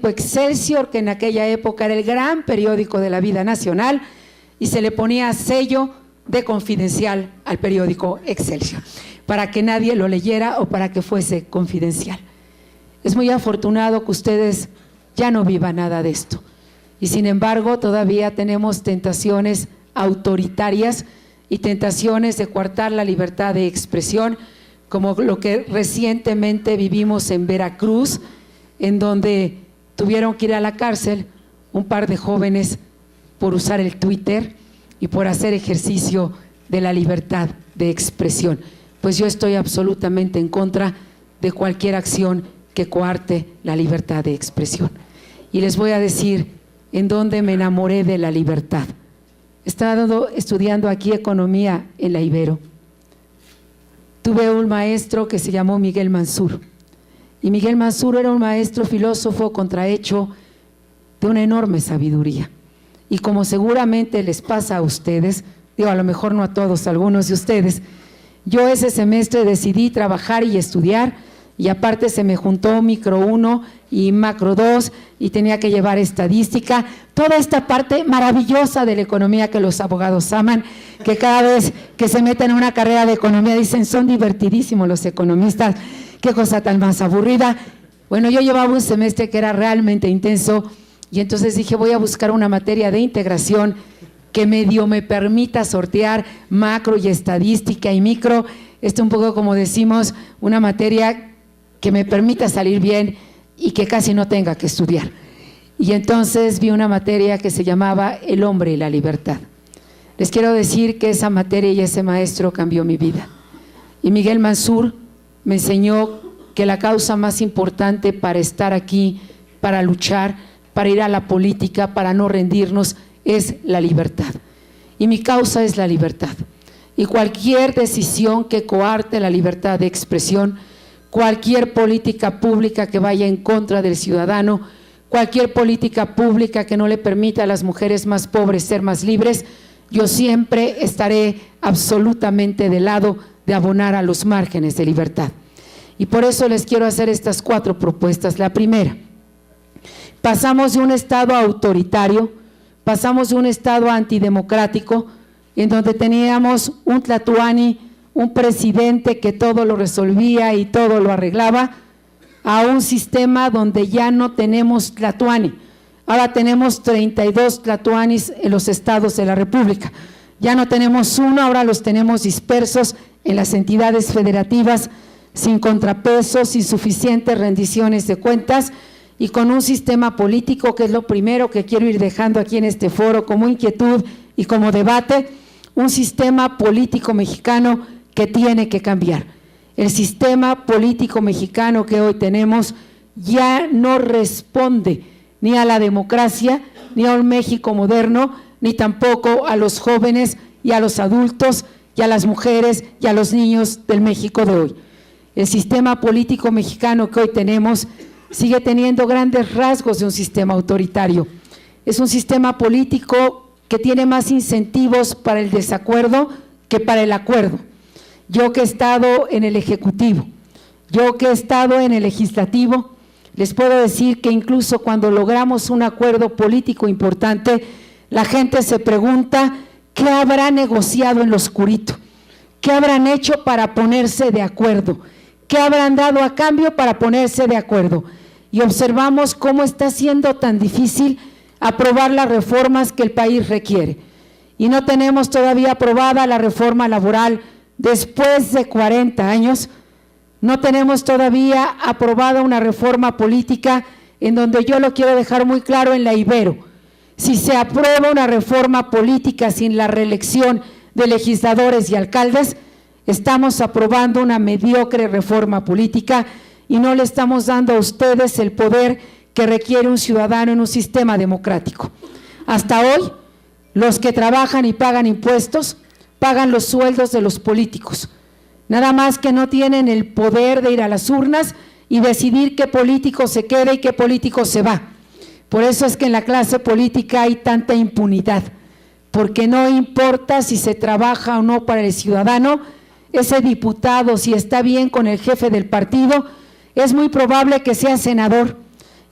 periódico Excelsior, que en aquella época era el gran periódico de la vida nacional, y se le ponía sello de confidencial al periódico Excelsior, para que nadie lo leyera o para que fuese confidencial. Es muy afortunado que ustedes ya no vivan nada de esto, y sin embargo todavía tenemos tentaciones autoritarias y tentaciones de coartar la libertad de expresión, como lo que recientemente vivimos en Veracruz, en donde tuvieron que ir a la cárcel un par de jóvenes por usar el Twitter y por hacer ejercicio de la libertad de expresión. Pues yo estoy absolutamente en contra de cualquier acción que coarte la libertad de expresión. Y les voy a decir en dónde me enamoré de la libertad. Estaba estudiando aquí economía en la Ibero. Tuve un maestro que se llamó Miguel Mansur, y Miguel Mansur era un maestro filósofo contrahecho de una enorme sabiduría, y como seguramente les pasa a ustedes, digo, a lo mejor no a todos, a algunos de ustedes, yo ese semestre decidí trabajar y estudiar, y aparte se me juntó micro 1 y macro 2 y tenía que llevar estadística, toda esta parte maravillosa de la economía que los abogados aman, que cada vez que se meten en una carrera de economía dicen son divertidísimos los economistas, qué cosa tan más aburrida. Bueno, yo llevaba un semestre que era realmente intenso y entonces dije voy a buscar una materia de integración que medio me permita sortear macro y estadística y micro, un poco como decimos, una materia que me permita salir bien y que casi no tenga que estudiar. Y entonces vi una materia que se llamaba El hombre y la libertad. Les quiero decir que esa materia y ese maestro cambió mi vida. Y Miguel Mansur me enseñó que la causa más importante para estar aquí, para luchar, para ir a la política, para no rendirnos, es la libertad. Y mi causa es la libertad. Y cualquier decisión que coarte la libertad de expresión, cualquier política pública que vaya en contra del ciudadano, cualquier política pública que no le permita a las mujeres más pobres ser más libres, yo siempre estaré absolutamente del lado de abonar a los márgenes de libertad. Y por eso les quiero hacer estas 4 propuestas. La primera, pasamos de un Estado autoritario, pasamos de un Estado antidemocrático, en donde teníamos un Tlatuani, un presidente que todo lo resolvía y todo lo arreglaba, a un sistema donde ya no tenemos Tlatuani. Ahora tenemos 32 Tlatuanis en los estados de la República. Ya no tenemos uno, ahora los tenemos dispersos en las entidades federativas, sin contrapesos, sin suficientes rendiciones de cuentas y con un sistema político, que es lo primero que quiero ir dejando aquí en este foro como inquietud y como debate, un sistema político mexicano que tiene que cambiar. El sistema político mexicano que hoy tenemos ya no responde ni a la democracia, ni a un México moderno, ni tampoco a los jóvenes y a los adultos y a las mujeres y a los niños del México de hoy. El sistema político mexicano que hoy tenemos sigue teniendo grandes rasgos de un sistema autoritario. Es un sistema político que tiene más incentivos para el desacuerdo que para el acuerdo. Yo que he estado en el Ejecutivo, yo que he estado en el Legislativo, les puedo decir que incluso cuando logramos un acuerdo político importante, la gente se pregunta ¿qué habrá negociado en lo oscurito? ¿Qué habrán hecho para ponerse de acuerdo? ¿Qué habrán dado a cambio para ponerse de acuerdo? Y observamos cómo está siendo tan difícil aprobar las reformas que el país requiere. Y no tenemos todavía aprobada la reforma laboral después de 40 años, no tenemos todavía aprobada una reforma política en donde yo lo quiero dejar muy claro en la Ibero. Si se aprueba una reforma política sin la reelección de legisladores y alcaldes, estamos aprobando una mediocre reforma política y no le estamos dando a ustedes el poder que requiere un ciudadano en un sistema democrático. Hasta hoy, los que trabajan y pagan impuestos, pagan los sueldos de los políticos, nada más que no tienen el poder de ir a las urnas y decidir qué político se queda y qué político se va. Por eso es que en la clase política hay tanta impunidad, porque no importa si se trabaja o no para el ciudadano, ese diputado, si está bien con el jefe del partido, es muy probable que sea senador,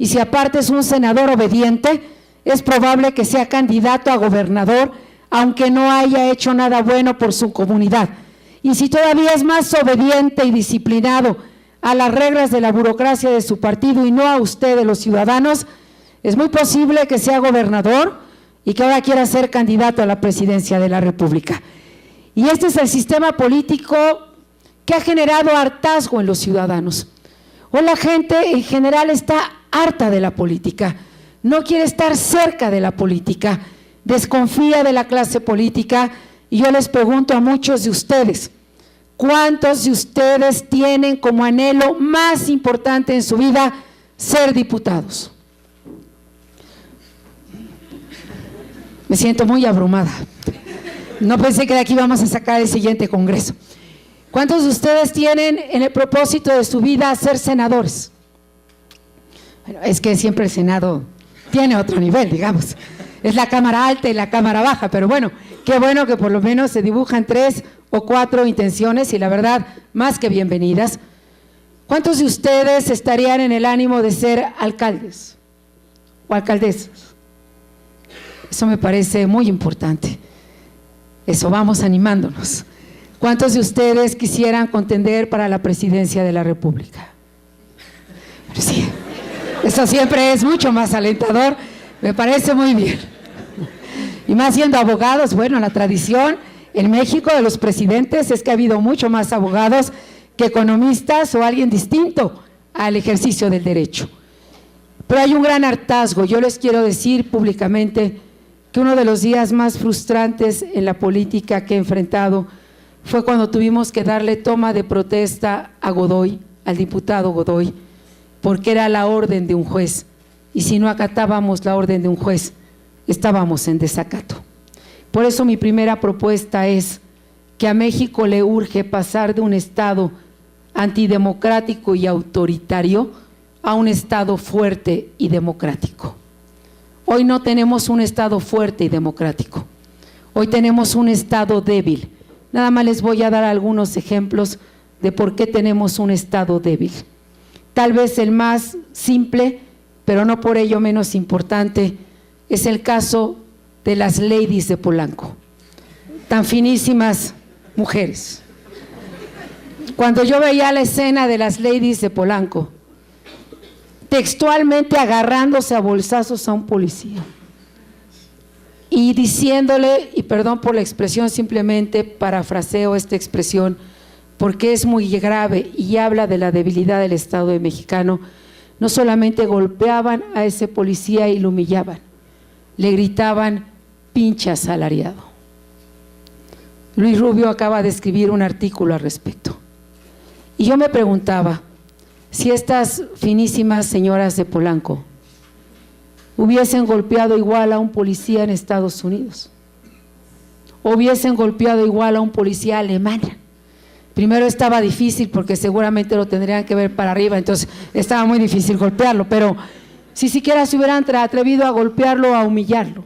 y si aparte es un senador obediente, es probable que sea candidato a gobernador, aunque no haya hecho nada bueno por su comunidad. Y si todavía es más obediente y disciplinado a las reglas de la burocracia de su partido y no a ustedes, los ciudadanos, es muy posible que sea gobernador y que ahora quiera ser candidato a la presidencia de la República. Y este es el sistema político que ha generado hartazgo en los ciudadanos. Hoy la gente en general está harta de la política, no quiere estar cerca de la política, desconfía de la clase política, y yo les pregunto a muchos de ustedes, ¿cuántos de ustedes tienen como anhelo más importante en su vida ser diputados? Me siento muy abrumada. No pensé que de aquí vamos a sacar el siguiente congreso. ¿Cuántos de ustedes tienen en el propósito de su vida ser senadores? Bueno, es que siempre el Senado tiene otro nivel, digamos. Es la Cámara Alta y la Cámara Baja, pero bueno, qué bueno que por lo menos se dibujan 3 o 4 intenciones y la verdad, más que bienvenidas. ¿Cuántos de ustedes estarían en el ánimo de ser alcaldes o alcaldesas? Eso me parece muy importante. Eso, vamos animándonos. ¿Cuántos de ustedes quisieran contender para la presidencia de la República? Pero sí, eso siempre es mucho más alentador, me parece muy bien. Y más siendo abogados, bueno, la tradición en México de los presidentes es que ha habido mucho más abogados que economistas o alguien distinto al ejercicio del derecho. Pero hay un gran hartazgo. Yo les quiero decir públicamente que uno de los días más frustrantes en la política que he enfrentado fue cuando tuvimos que darle toma de protesta a Godoy, al diputado Godoy, porque era la orden de un juez, y si no acatábamos la orden de un juez, estábamos en desacato. Por eso mi primera propuesta es que a México le urge pasar de un Estado antidemocrático y autoritario a un Estado fuerte y democrático. Hoy no tenemos un Estado fuerte y democrático, hoy tenemos un Estado débil. Nada más les voy a dar algunos ejemplos de por qué tenemos un Estado débil. Tal vez el más simple, pero no por ello menos importante, es el caso de las ladies de Polanco, tan finísimas mujeres. Cuando yo veía la escena de las ladies de Polanco, textualmente agarrándose a bolsazos a un policía y diciéndole, y perdón por la expresión, simplemente parafraseo esta expresión porque es muy grave y habla de la debilidad del Estado mexicano, no solamente golpeaban a ese policía y lo humillaban, le gritaban pinche asalariado. Luis Rubio acaba de escribir un artículo al respecto y yo me preguntaba si estas finísimas señoras de Polanco hubiesen golpeado igual a un policía en Estados Unidos, o hubiesen golpeado igual a un policía alemán. Primero estaba difícil porque seguramente lo tendrían que ver para arriba, entonces estaba muy difícil golpearlo, pero si siquiera se hubieran atrevido a golpearlo, a humillarlo.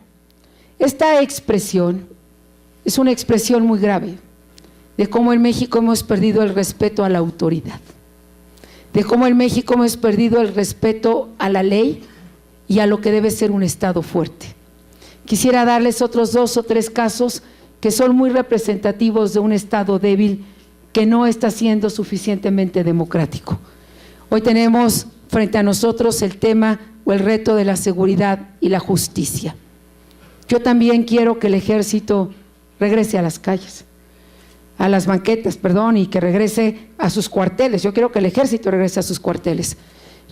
Esta expresión es una expresión muy grave de cómo en México hemos perdido el respeto a la autoridad, de cómo en México hemos perdido el respeto a la ley y a lo que debe ser un Estado fuerte. Quisiera darles otros 2 o 3 casos que son muy representativos de un Estado débil que no está siendo suficientemente democrático. Hoy tenemos frente a nosotros el tema o el reto de la seguridad y la justicia. Yo también quiero que el ejército regrese a las calles, a las banquetas, perdón, y que regrese a sus cuarteles. Yo quiero que el ejército regrese a sus cuarteles.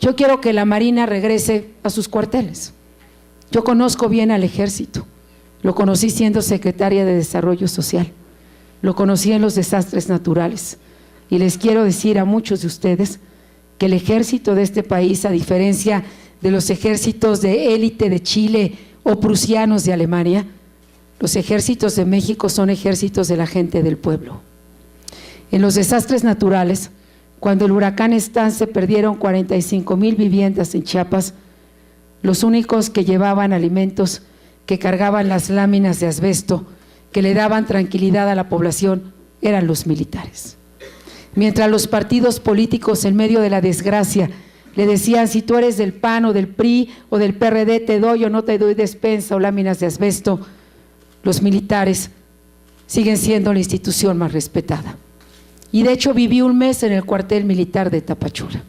Yo quiero que la Marina regrese a sus cuarteles. Yo conozco bien al ejército, lo conocí siendo secretaria de Desarrollo Social, lo conocí en los desastres naturales y les quiero decir a muchos de ustedes que el ejército de este país, a diferencia de los ejércitos de élite de Chile o prusianos de Alemania, los ejércitos de México son ejércitos de la gente del pueblo. En los desastres naturales, cuando el huracán Stan se perdieron 45,000 viviendas en Chiapas, los únicos que llevaban alimentos, que cargaban las láminas de asbesto, que le daban tranquilidad a la población, eran los militares. Mientras los partidos políticos en medio de la desgracia Le decían, si tú eres del PAN o del PRI o del PRD, te doy o no te doy despensa o láminas de asbesto. Los militares siguen siendo la institución más respetada. Y de hecho viví un mes en el cuartel militar de Tapachula,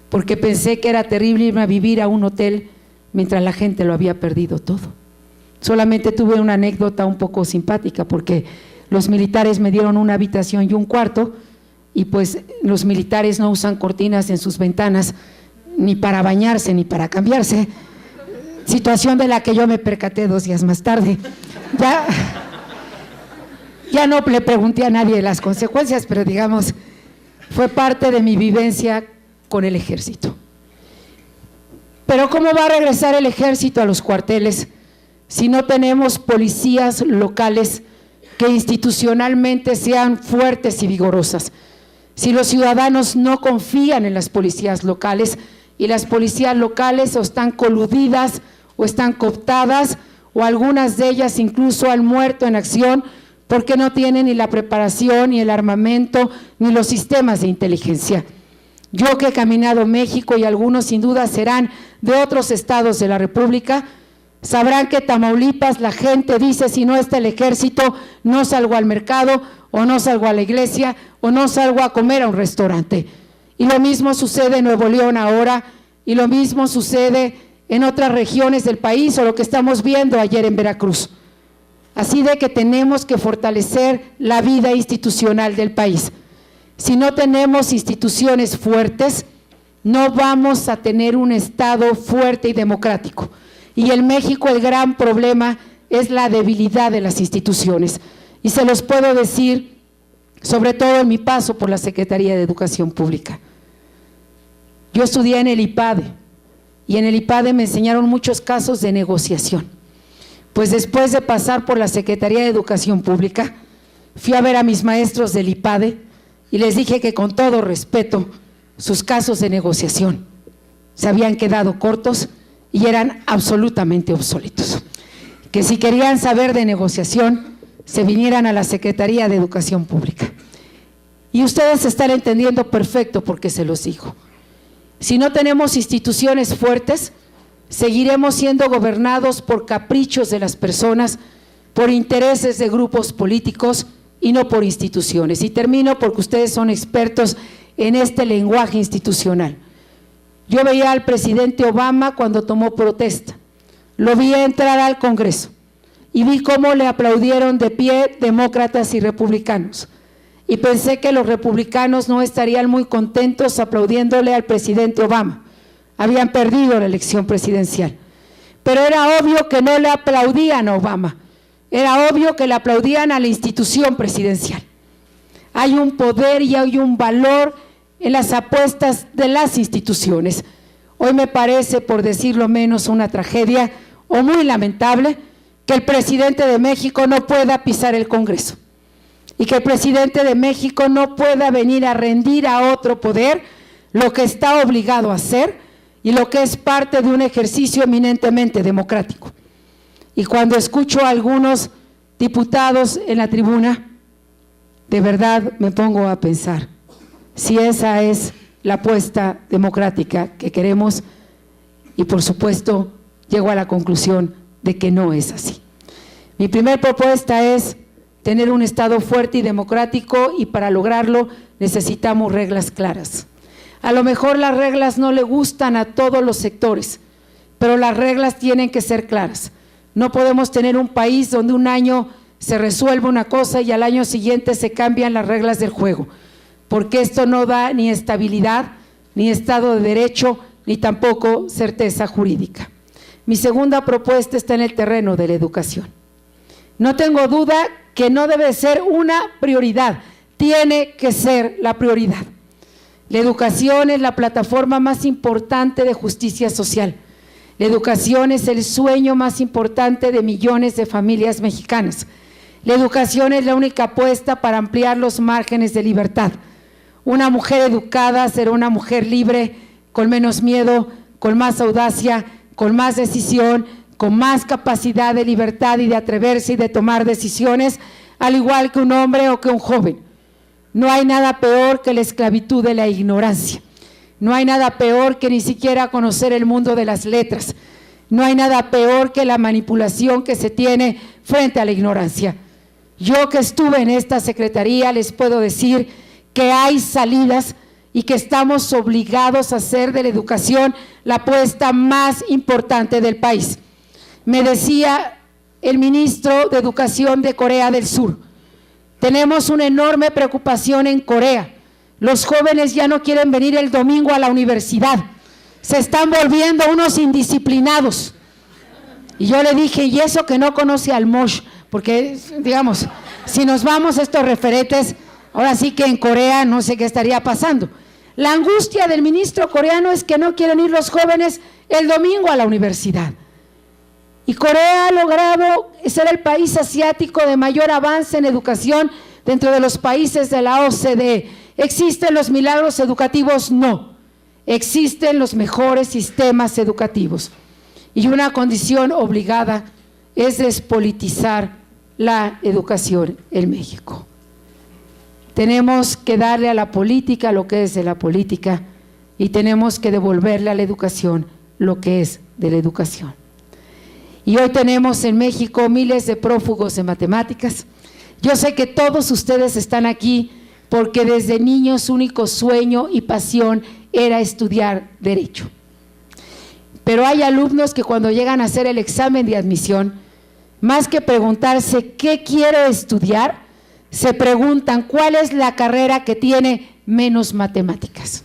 porque pensé que era terrible irme a vivir a un hotel mientras la gente lo había perdido todo. Solamente tuve una anécdota un poco simpática, porque los militares me dieron una habitación y un cuarto, y pues los militares no usan cortinas en sus ventanas, ni para bañarse, ni para cambiarse, situación de la que yo me percaté 2 días más tarde. Ya no le pregunté a nadie las consecuencias, pero digamos, fue parte de mi vivencia con el ejército. Pero ¿cómo va a regresar el ejército a los cuarteles si no tenemos policías locales que institucionalmente sean fuertes y vigorosas? Si los ciudadanos no confían en las policías locales, y las policías locales o están coludidas o están cooptadas, o algunas de ellas incluso han muerto en acción porque no tienen ni la preparación, ni el armamento, ni los sistemas de inteligencia. Yo que he caminado México, y algunos sin duda serán de otros estados de la República, sabrán que Tamaulipas la gente dice, si no está el ejército, no salgo al mercado, o no salgo a la iglesia, o no salgo a comer a un restaurante. Y lo mismo sucede en Nuevo León ahora, y lo mismo sucede en otras regiones del país, o lo que estamos viendo ayer en Veracruz. Así de que tenemos que fortalecer la vida institucional del país. Si no tenemos instituciones fuertes, no vamos a tener un Estado fuerte y democrático. Y en México el gran problema es la debilidad de las instituciones. Y se los puedo decir, sobre todo en mi paso por la Secretaría de Educación Pública. Yo estudié en el IPADE, y en el IPADE me enseñaron muchos casos de negociación. Pues después de pasar por la Secretaría de Educación Pública, fui a ver a mis maestros del IPADE y les dije que con todo respeto, sus casos de negociación se habían quedado cortos y eran absolutamente obsoletos. Que si querían saber de negociación, se vinieran a la Secretaría de Educación Pública. Y ustedes están entendiendo perfecto por qué se los digo. Si no tenemos instituciones fuertes, seguiremos siendo gobernados por caprichos de las personas, por intereses de grupos políticos y no por instituciones. Y termino porque ustedes son expertos en este lenguaje institucional. Yo veía al presidente Obama cuando tomó protesta, lo vi entrar al Congreso y vi cómo le aplaudieron de pie demócratas y republicanos. Y pensé que los republicanos no estarían muy contentos aplaudiéndole al presidente Obama. Habían perdido la elección presidencial. Pero era obvio que no le aplaudían a Obama, era obvio que le aplaudían a la institución presidencial. Hay un poder y hay un valor en las apuestas de las instituciones. Hoy me parece, por decirlo menos, una tragedia o muy lamentable que el presidente de México no pueda pisar el Congreso y que el presidente de México no pueda venir a rendir a otro poder lo que está obligado a hacer y lo que es parte de un ejercicio eminentemente democrático. Y cuando escucho a algunos diputados en la tribuna, de verdad me pongo a pensar si esa es la apuesta democrática que queremos, y por supuesto llego a la conclusión de que no es así. Mi primera propuesta es tener un Estado fuerte y democrático, y para lograrlo necesitamos reglas claras. A lo mejor las reglas no le gustan a todos los sectores, pero las reglas tienen que ser claras. No podemos tener un país donde un año se resuelve una cosa y al año siguiente se cambian las reglas del juego, porque esto no da ni estabilidad, ni Estado de Derecho, ni tampoco certeza jurídica. Mi segunda propuesta está en el terreno de la educación. No tengo duda que no debe ser una prioridad, tiene que ser la prioridad. La educación es la plataforma más importante de justicia social. La educación es el sueño más importante de millones de familias mexicanas. La educación es la única apuesta para ampliar los márgenes de libertad. Una mujer educada será una mujer libre, con menos miedo, con más audacia, con más decisión, con más capacidad de libertad y de atreverse y de tomar decisiones, al igual que un hombre o que un joven. No hay nada peor que la esclavitud de la ignorancia. No hay nada peor que ni siquiera conocer el mundo de las letras. No hay nada peor que la manipulación que se tiene frente a la ignorancia. Yo que estuve en esta secretaría les puedo decir que hay salidas y que estamos obligados a hacer de la educación la apuesta más importante del país. Me decía el ministro de Educación de Corea del Sur, tenemos una enorme preocupación en Corea. Los jóvenes ya no quieren venir el domingo a la universidad, se están volviendo unos indisciplinados. Y yo le dije, y eso que no conoce al Mosh, porque digamos, si nos vamos a estos referentes, ahora sí que en Corea no sé qué estaría pasando. La angustia del ministro coreano es que no quieren ir los jóvenes el domingo a la universidad. Y Corea ha logrado ser el país asiático de mayor avance en educación dentro de los países de la OCDE. ¿Existen los milagros educativos? No. Existen los mejores sistemas educativos. Y una condición obligada es despolitizar la educación en México. Tenemos que darle a la política lo que es de la política y tenemos que devolverle a la educación lo que es de la educación. Y hoy tenemos en México miles de prófugos de matemáticas. Yo sé que todos ustedes están aquí porque desde niños su único sueño y pasión era estudiar Derecho. Pero hay alumnos que cuando llegan a hacer el examen de admisión, más que preguntarse ¿qué quiero estudiar?, se preguntan ¿cuál es la carrera que tiene menos matemáticas?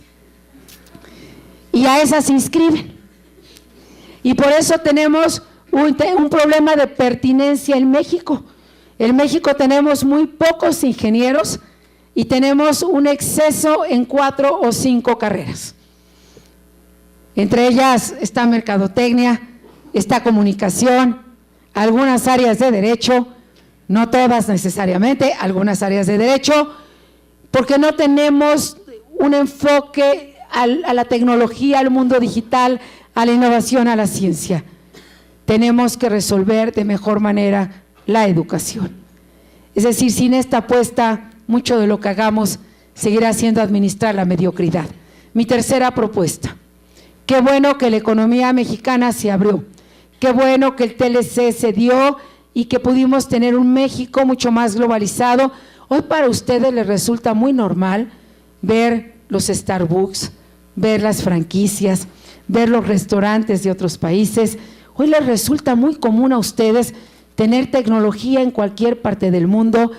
Y a esa se inscriben. Y por eso tenemos un problema de pertinencia en México. En México tenemos muy pocos ingenieros y tenemos un exceso en 4 o 5 carreras. Entre ellas está mercadotecnia, está comunicación, algunas áreas de derecho, no todas necesariamente, algunas áreas de derecho, porque no tenemos un enfoque a la tecnología, al mundo digital, a la innovación, a la ciencia. Tenemos que resolver de mejor manera la educación. Es decir, sin esta apuesta, mucho de lo que hagamos seguirá siendo administrar la mediocridad. Mi tercera propuesta, qué bueno que la economía mexicana se abrió, qué bueno que el TLC se dio y que pudimos tener un México mucho más globalizado. Hoy para ustedes les resulta muy normal ver los Starbucks, ver las franquicias, ver los restaurantes de otros países. Hoy les resulta muy común a ustedes tener tecnología en cualquier parte del mundo,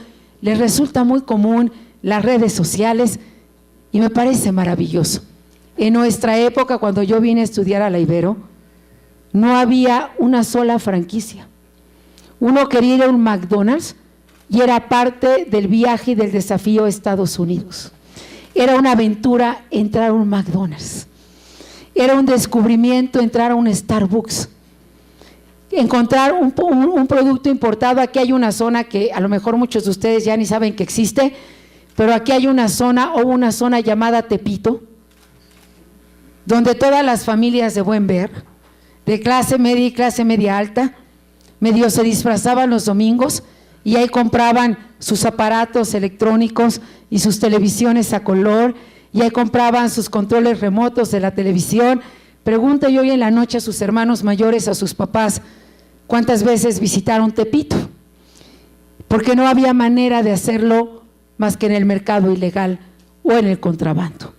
les resulta muy común las redes sociales y me parece maravilloso. En nuestra época, cuando yo vine a estudiar a la Ibero, no había una sola franquicia. Uno quería ir a un McDonald's y era parte del viaje y del desafío a Estados Unidos. Era una aventura entrar a un McDonald's. Era un descubrimiento entrar a un Starbucks. Encontrar un producto importado. Aquí hay una zona que a lo mejor muchos de ustedes ya ni saben que existe, pero aquí hay una zona llamada Tepito, donde todas las familias de buen ver, de clase media y clase media alta, medio se disfrazaban los domingos y ahí compraban sus aparatos electrónicos y sus televisiones a color, y ahí compraban sus controles remotos de la televisión. Pregunte hoy en la noche a sus hermanos mayores, a sus papás, ¿cuántas veces visitaron Tepito? Porque no había manera de hacerlo más que en el mercado ilegal o en el contrabando.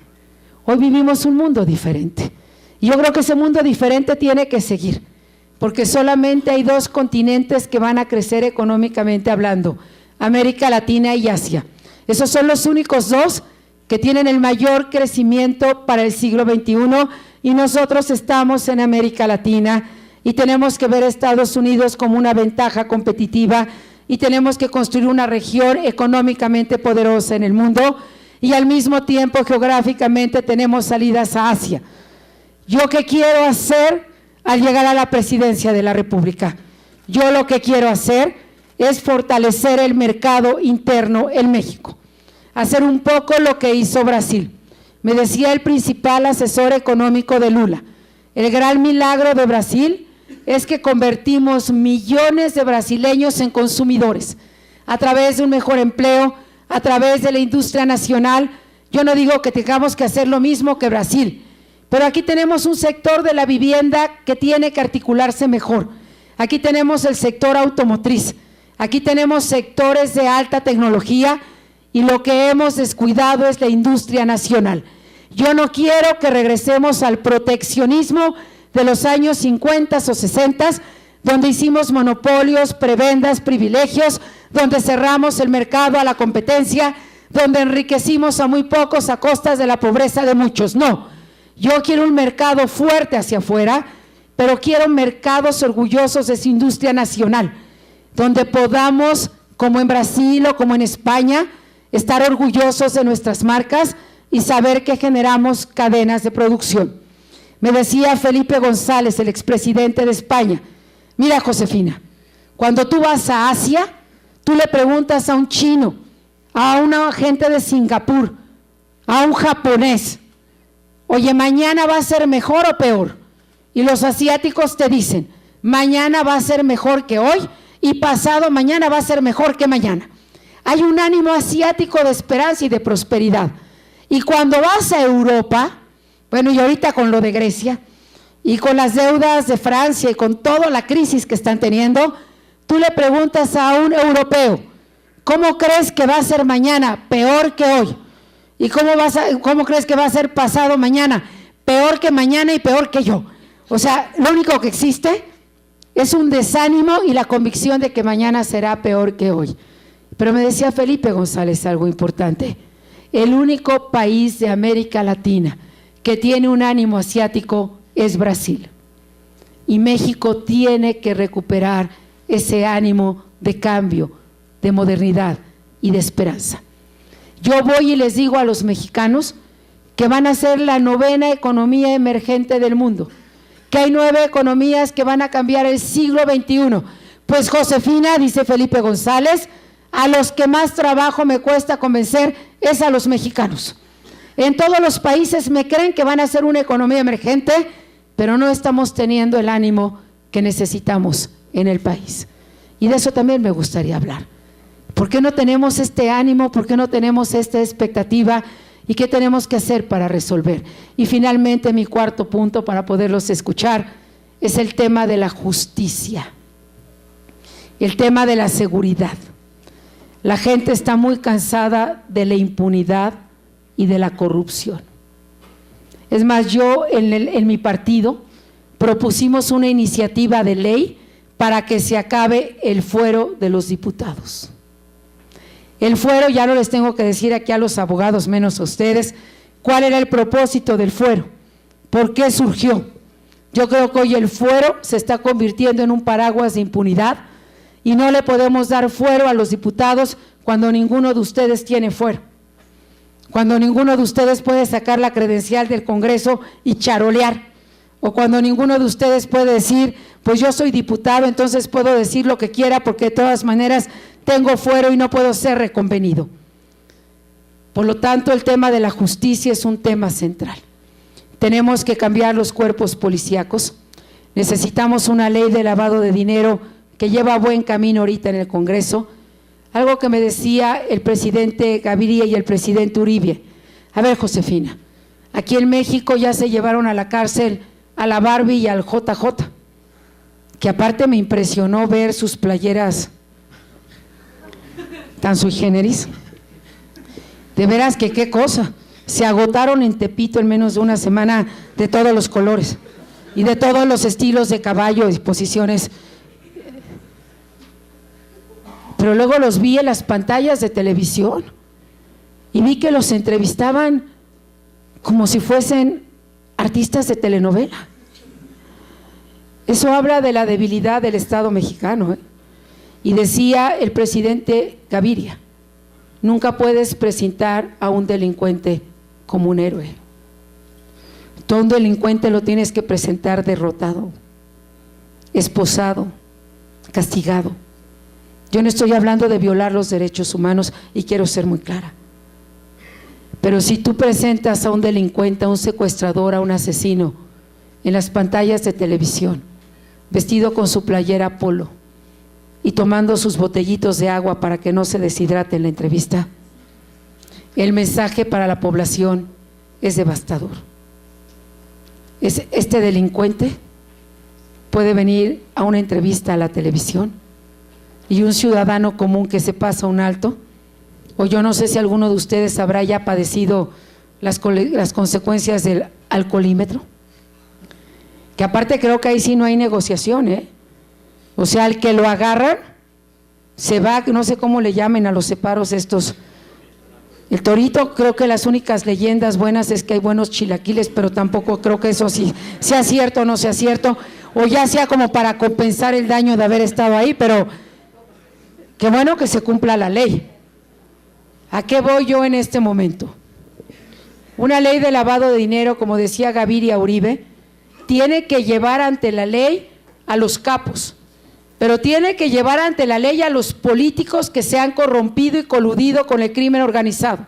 Hoy vivimos un mundo diferente y yo creo que ese mundo diferente tiene que seguir, porque solamente hay 2 continentes que van a crecer económicamente hablando, América Latina y Asia. Esos son los únicos 2 que tienen el mayor crecimiento para el siglo XXI y nosotros estamos en América Latina y tenemos que ver a Estados Unidos como una ventaja competitiva y tenemos que construir una región económicamente poderosa en el mundo y al mismo tiempo geográficamente tenemos salidas a Asia. ¿Yo qué quiero hacer al llegar a la presidencia de la República? Yo lo que quiero hacer es fortalecer el mercado interno en México, hacer un poco lo que hizo Brasil. Me decía el principal asesor económico de Lula, el gran milagro de Brasil es que convertimos millones de brasileños en consumidores a través de un mejor empleo, a través de la industria nacional. Yo no digo que tengamos que hacer lo mismo que Brasil, Pero aquí tenemos un sector de la vivienda que tiene que articularse mejor. Aquí tenemos el sector automotriz, aquí tenemos sectores de alta tecnología y lo que hemos descuidado es la industria nacional. Yo no quiero que regresemos al proteccionismo de los años 50 o 60, donde hicimos monopolios, prebendas, privilegios, donde cerramos el mercado a la competencia, donde enriquecimos a muy pocos a costas de la pobreza de muchos. No, yo quiero un mercado fuerte hacia afuera, pero quiero mercados orgullosos de su industria nacional, donde podamos, como en Brasil o como en España, estar orgullosos de nuestras marcas y saber que generamos cadenas de producción. Me decía Felipe González, el expresidente de España, mira Josefina, cuando tú vas a Asia, tú le preguntas a un chino, a una gente de Singapur, a un japonés, oye, ¿mañana va a ser mejor o peor? Y los asiáticos te dicen, mañana va a ser mejor que hoy y pasado mañana va a ser mejor que mañana. Hay un ánimo asiático de esperanza y de prosperidad. Y cuando vas a Europa, bueno, y ahorita con lo de Grecia, y con las deudas de Francia y con toda la crisis que están teniendo, tú le preguntas a un europeo, ¿cómo crees que va a ser mañana? Peor que hoy. ¿Y cómo crees que va a ser pasado mañana? Peor que mañana y peor que yo. O sea, lo único que existe es un desánimo y la convicción de que mañana será peor que hoy. Pero me decía Felipe González algo importante, el único país de América Latina que tiene un ánimo asiático es Brasil. Y México tiene que recuperar ese ánimo de cambio, de modernidad y de esperanza. Yo voy y les digo a los mexicanos que van a ser la 9ª economía emergente del mundo, que hay 9 economías que van a cambiar el siglo XXI. Pues Josefina, dice Felipe González, a los que más trabajo me cuesta convencer es a los mexicanos. En todos los países me creen que van a ser una economía emergente, pero no estamos teniendo el ánimo que necesitamos en el país. Y de eso también me gustaría hablar. ¿Por qué no tenemos este ánimo? ¿Por qué no tenemos esta expectativa? ¿Y qué tenemos que hacer para resolver? Y finalmente mi cuarto punto para poderlos escuchar es el tema de la justicia, el tema de la seguridad. La gente está muy cansada de la impunidad y de la corrupción. Es más, yo en mi partido propusimos una iniciativa de ley para que se acabe el fuero de los diputados. El fuero, ya no les tengo que decir aquí a los abogados, menos a ustedes, cuál era el propósito del fuero, por qué surgió. Yo creo que hoy el fuero se está convirtiendo en un paraguas de impunidad y no le podemos dar fuero a los diputados cuando ninguno de ustedes tiene fuero, cuando ninguno de ustedes puede sacar la credencial del Congreso y charolear, o cuando ninguno de ustedes puede decir, pues yo soy diputado, entonces puedo decir lo que quiera porque de todas maneras tengo fuero y no puedo ser reconvenido. Por lo tanto, el tema de la justicia es un tema central. Tenemos que cambiar los cuerpos policíacos, necesitamos una ley de lavado de dinero que lleva buen camino ahorita en el Congreso. Algo que me decía el presidente Gaviria y el presidente Uribe, a ver Josefina, aquí en México ya se llevaron a la cárcel a la Barbie y al JJ, que aparte me impresionó ver sus playeras tan sui generis, de veras que qué cosa, se agotaron en Tepito en menos de una semana de todos los colores y de todos los estilos de caballo y posiciones, pero luego los vi en las pantallas de televisión y vi que los entrevistaban como si fuesen artistas de telenovela. Eso habla de la debilidad del Estado mexicano, ¿eh? Y decía el presidente Gaviria, nunca puedes presentar a un delincuente como un héroe. Todo un delincuente lo tienes que presentar derrotado, esposado, castigado. Yo no estoy hablando de violar los derechos humanos y quiero ser muy clara. Pero si tú presentas a un delincuente, a un secuestrador, a un asesino en las pantallas de televisión, vestido con su playera polo y tomando sus botellitos de agua para que no se deshidrate en la entrevista, el mensaje para la población es devastador. este delincuente puede venir a una entrevista a la televisión y un ciudadano común que se pasa un alto, o yo no sé si alguno de ustedes habrá ya padecido las consecuencias del alcoholímetro, que aparte creo que ahí sí no hay negociación, o sea, el que lo agarran se va, no sé cómo le llamen a los separos estos. El torito, creo que las únicas leyendas buenas es que hay buenos chilaquiles, pero tampoco creo que eso sí sea cierto o no sea cierto, o ya sea como para compensar el daño de haber estado ahí, pero qué bueno que se cumpla la ley. ¿A qué voy yo en este momento? Una ley de lavado de dinero, como decía Gaviria Uribe, tiene que llevar ante la ley a los capos, pero tiene que llevar ante la ley a los políticos que se han corrompido y coludido con el crimen organizado,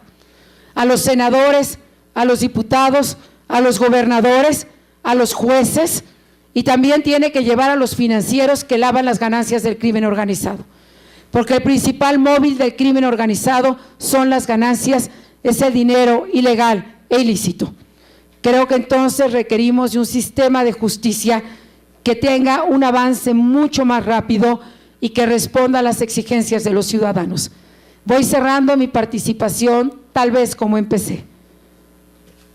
a los senadores, a los diputados, a los gobernadores, a los jueces, y también tiene que llevar a los financieros que lavan las ganancias del crimen organizado, porque el principal móvil del crimen organizado son las ganancias, es el dinero ilegal e ilícito. Creo que entonces requerimos de un sistema de justicia que tenga un avance mucho más rápido y que responda a las exigencias de los ciudadanos. Voy cerrando mi participación, tal vez como empecé.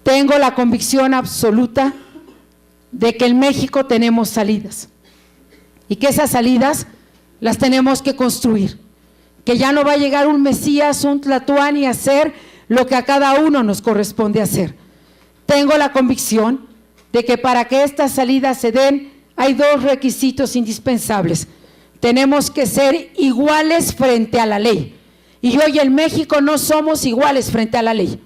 Tengo la convicción absoluta de que en México tenemos salidas y que esas salidas las tenemos que construir, que ya no va a llegar un Mesías, un Tlatuani a hacer lo que a cada uno nos corresponde hacer. Tengo la convicción de que para que estas salidas se den hay dos requisitos indispensables. Tenemos que ser iguales frente a la ley. Y hoy en México no somos iguales frente a la ley.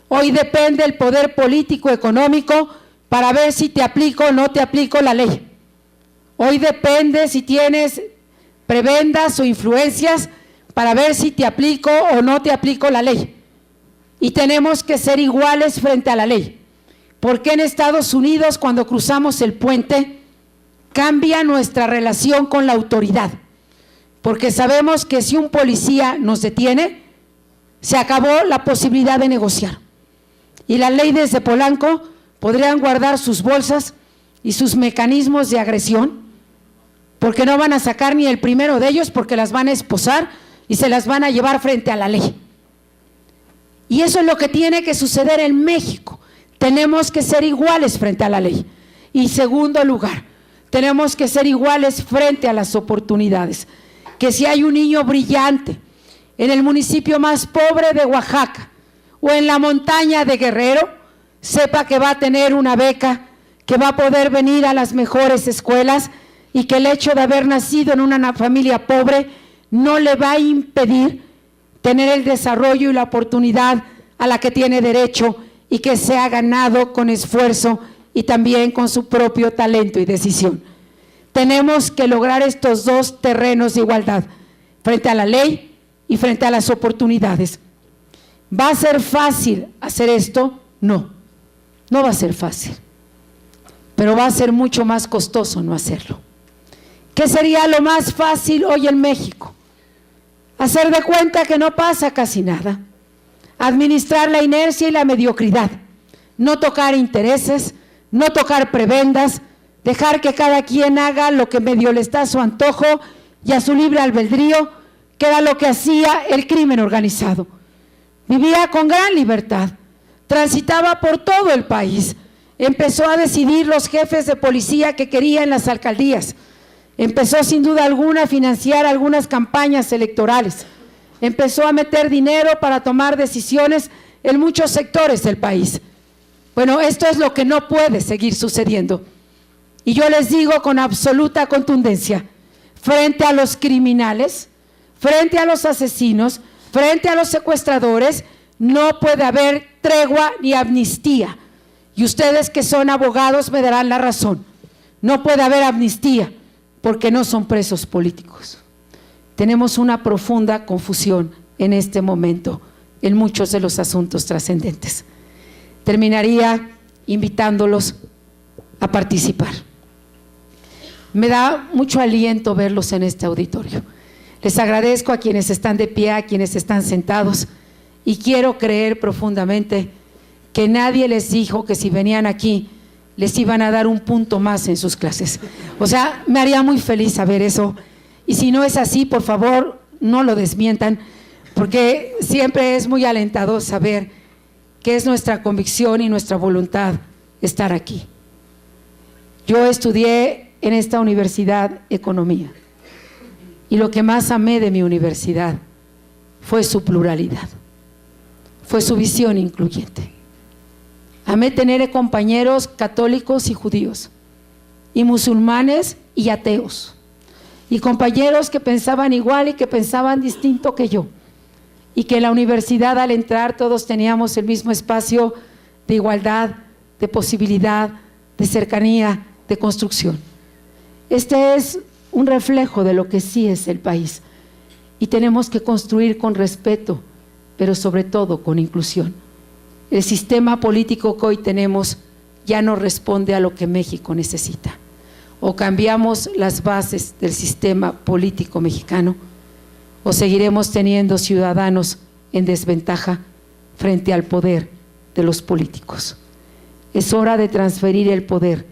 Hoy depende el poder político económico para ver si te aplico o no te aplico la ley. Hoy depende si tienes prebendas o influencias para ver si te aplico o no te aplico la ley. Y tenemos que ser iguales frente a la ley. Porque en Estados Unidos, cuando cruzamos el puente, cambia nuestra relación con la autoridad, porque sabemos que si un policía nos detiene, se acabó la posibilidad de negociar. Y las leyes de Polanco podrían guardar sus bolsas y sus mecanismos de agresión, porque no van a sacar ni el primero de ellos, porque las van a esposar y se las van a llevar frente a la ley. Y eso es lo que tiene que suceder en México. Tenemos que ser iguales frente a la ley. Y segundo lugar, tenemos que ser iguales frente a las oportunidades. Que si hay un niño brillante en el municipio más pobre de Oaxaca o en la montaña de Guerrero, sepa que va a tener una beca, que va a poder venir a las mejores escuelas y que el hecho de haber nacido en una familia pobre no le va a impedir tener el desarrollo y la oportunidad a la que tiene derecho y que se ha ganado con esfuerzo y también con su propio talento y decisión. Tenemos que lograr estos dos terrenos de igualdad, frente a la ley y frente a las oportunidades. ¿Va a ser fácil hacer esto? No, no va a ser fácil, pero va a ser mucho más costoso no hacerlo. ¿Qué sería lo más fácil hoy en México? Hacer de cuenta que no pasa casi nada, administrar la inercia y la mediocridad, no tocar intereses, no tocar prebendas, dejar que cada quien haga lo que medio le está a su antojo y a su libre albedrío, que era lo que hacía el crimen organizado. Vivía con gran libertad, transitaba por todo el país, empezó a decidir los jefes de policía que quería en las alcaldías, empezó sin duda alguna a financiar algunas campañas electorales, empezó a meter dinero para tomar decisiones en muchos sectores del país. Bueno, esto es lo que no puede seguir sucediendo. Y yo les digo con absoluta contundencia, frente a los criminales, frente a los asesinos, frente a los secuestradores, no puede haber tregua ni amnistía. Y ustedes que son abogados me darán la razón. No puede haber amnistía porque no son presos políticos. Tenemos una profunda confusión en este momento en muchos de los asuntos trascendentes. Terminaría invitándolos a participar. Me da mucho aliento verlos en este auditorio. Les agradezco a quienes están de pie, a quienes están sentados, y quiero creer profundamente que nadie les dijo que si venían aquí les iban a dar un punto más en sus clases. O sea, me haría muy feliz saber eso. Y si no es así, por favor, no lo desmientan, porque siempre es muy alentador saber que es nuestra convicción y nuestra voluntad estar aquí. Yo estudié en esta universidad economía, y lo que más amé de mi universidad fue su pluralidad, fue su visión incluyente. Amé tener compañeros católicos y judíos, y musulmanes y ateos, y compañeros que pensaban igual y que pensaban distinto que yo, y que en la universidad al entrar todos teníamos el mismo espacio de igualdad, de posibilidad, de cercanía, de construcción. Este es un reflejo de lo que sí es el país, y tenemos que construir con respeto, pero sobre todo con inclusión. El sistema político que hoy tenemos ya no responde a lo que México necesita. O cambiamos las bases del sistema político mexicano, o seguiremos teniendo ciudadanos en desventaja frente al poder de los políticos. Es hora de transferir el poder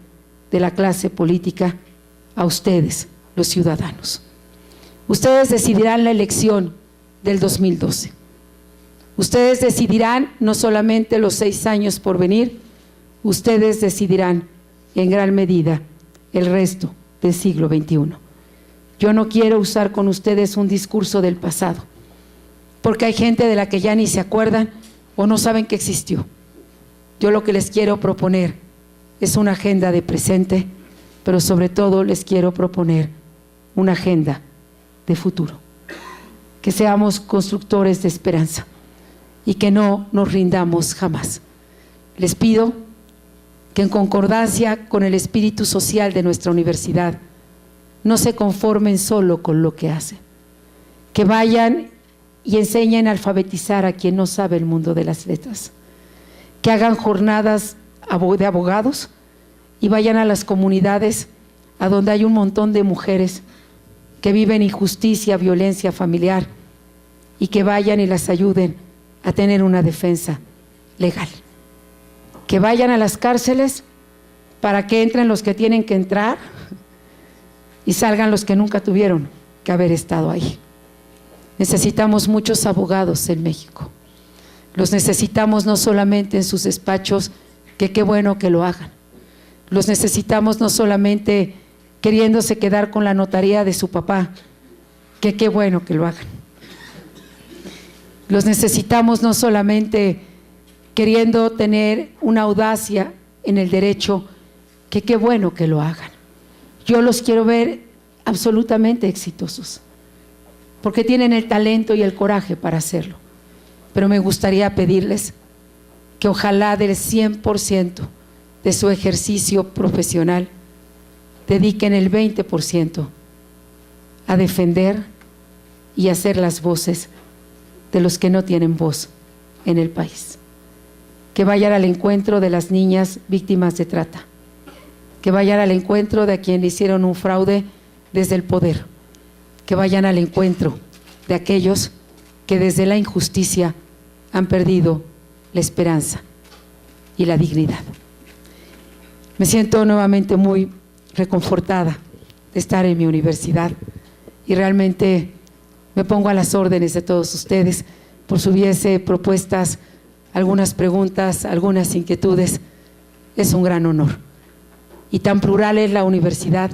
de la clase política a ustedes, los ciudadanos. Ustedes decidirán la elección del 2012. Ustedes decidirán no solamente los 6 años por venir, ustedes decidirán en gran medida el resto del siglo XXI. Yo no quiero usar con ustedes un discurso del pasado, porque hay gente de la que ya ni se acuerdan o no saben que existió. Yo lo que les quiero proponer es una agenda de presente, pero sobre todo les quiero proponer una agenda de futuro. Que seamos constructores de esperanza y que no nos rindamos jamás. Les pido que en concordancia con el espíritu social de nuestra universidad no se conformen solo con lo que hacen, que vayan y enseñen a alfabetizar a quien no sabe el mundo de las letras, que hagan jornadas de abogados y vayan a las comunidades a donde hay un montón de mujeres que viven injusticia, violencia familiar, y que vayan y las ayuden a tener una defensa legal. Que vayan a las cárceles para que entren los que tienen que entrar y salgan los que nunca tuvieron que haber estado ahí. Necesitamos muchos abogados en México. Los necesitamos no solamente en sus despachos, que qué bueno que lo hagan. Los necesitamos no solamente queriéndose quedar con la notaría de su papá, que qué bueno que lo hagan. Los necesitamos no solamente queriendo tener una audacia en el derecho, que qué bueno que lo hagan. Yo los quiero ver absolutamente exitosos, porque tienen el talento y el coraje para hacerlo. Pero me gustaría pedirles que ojalá del 100% de su ejercicio profesional dediquen el 20% a defender y a ser las voces de los que no tienen voz en el país. Que vayan al encuentro de las niñas víctimas de trata, que vayan al encuentro de a quien le hicieron un fraude desde el poder, que vayan al encuentro de aquellos que desde la injusticia han perdido la esperanza y la dignidad. Me siento nuevamente muy reconfortada de estar en mi universidad y realmente me pongo a las órdenes de todos ustedes por si hubiese propuestas, algunas preguntas, algunas inquietudes. Es un gran honor. Y tan plural es la universidad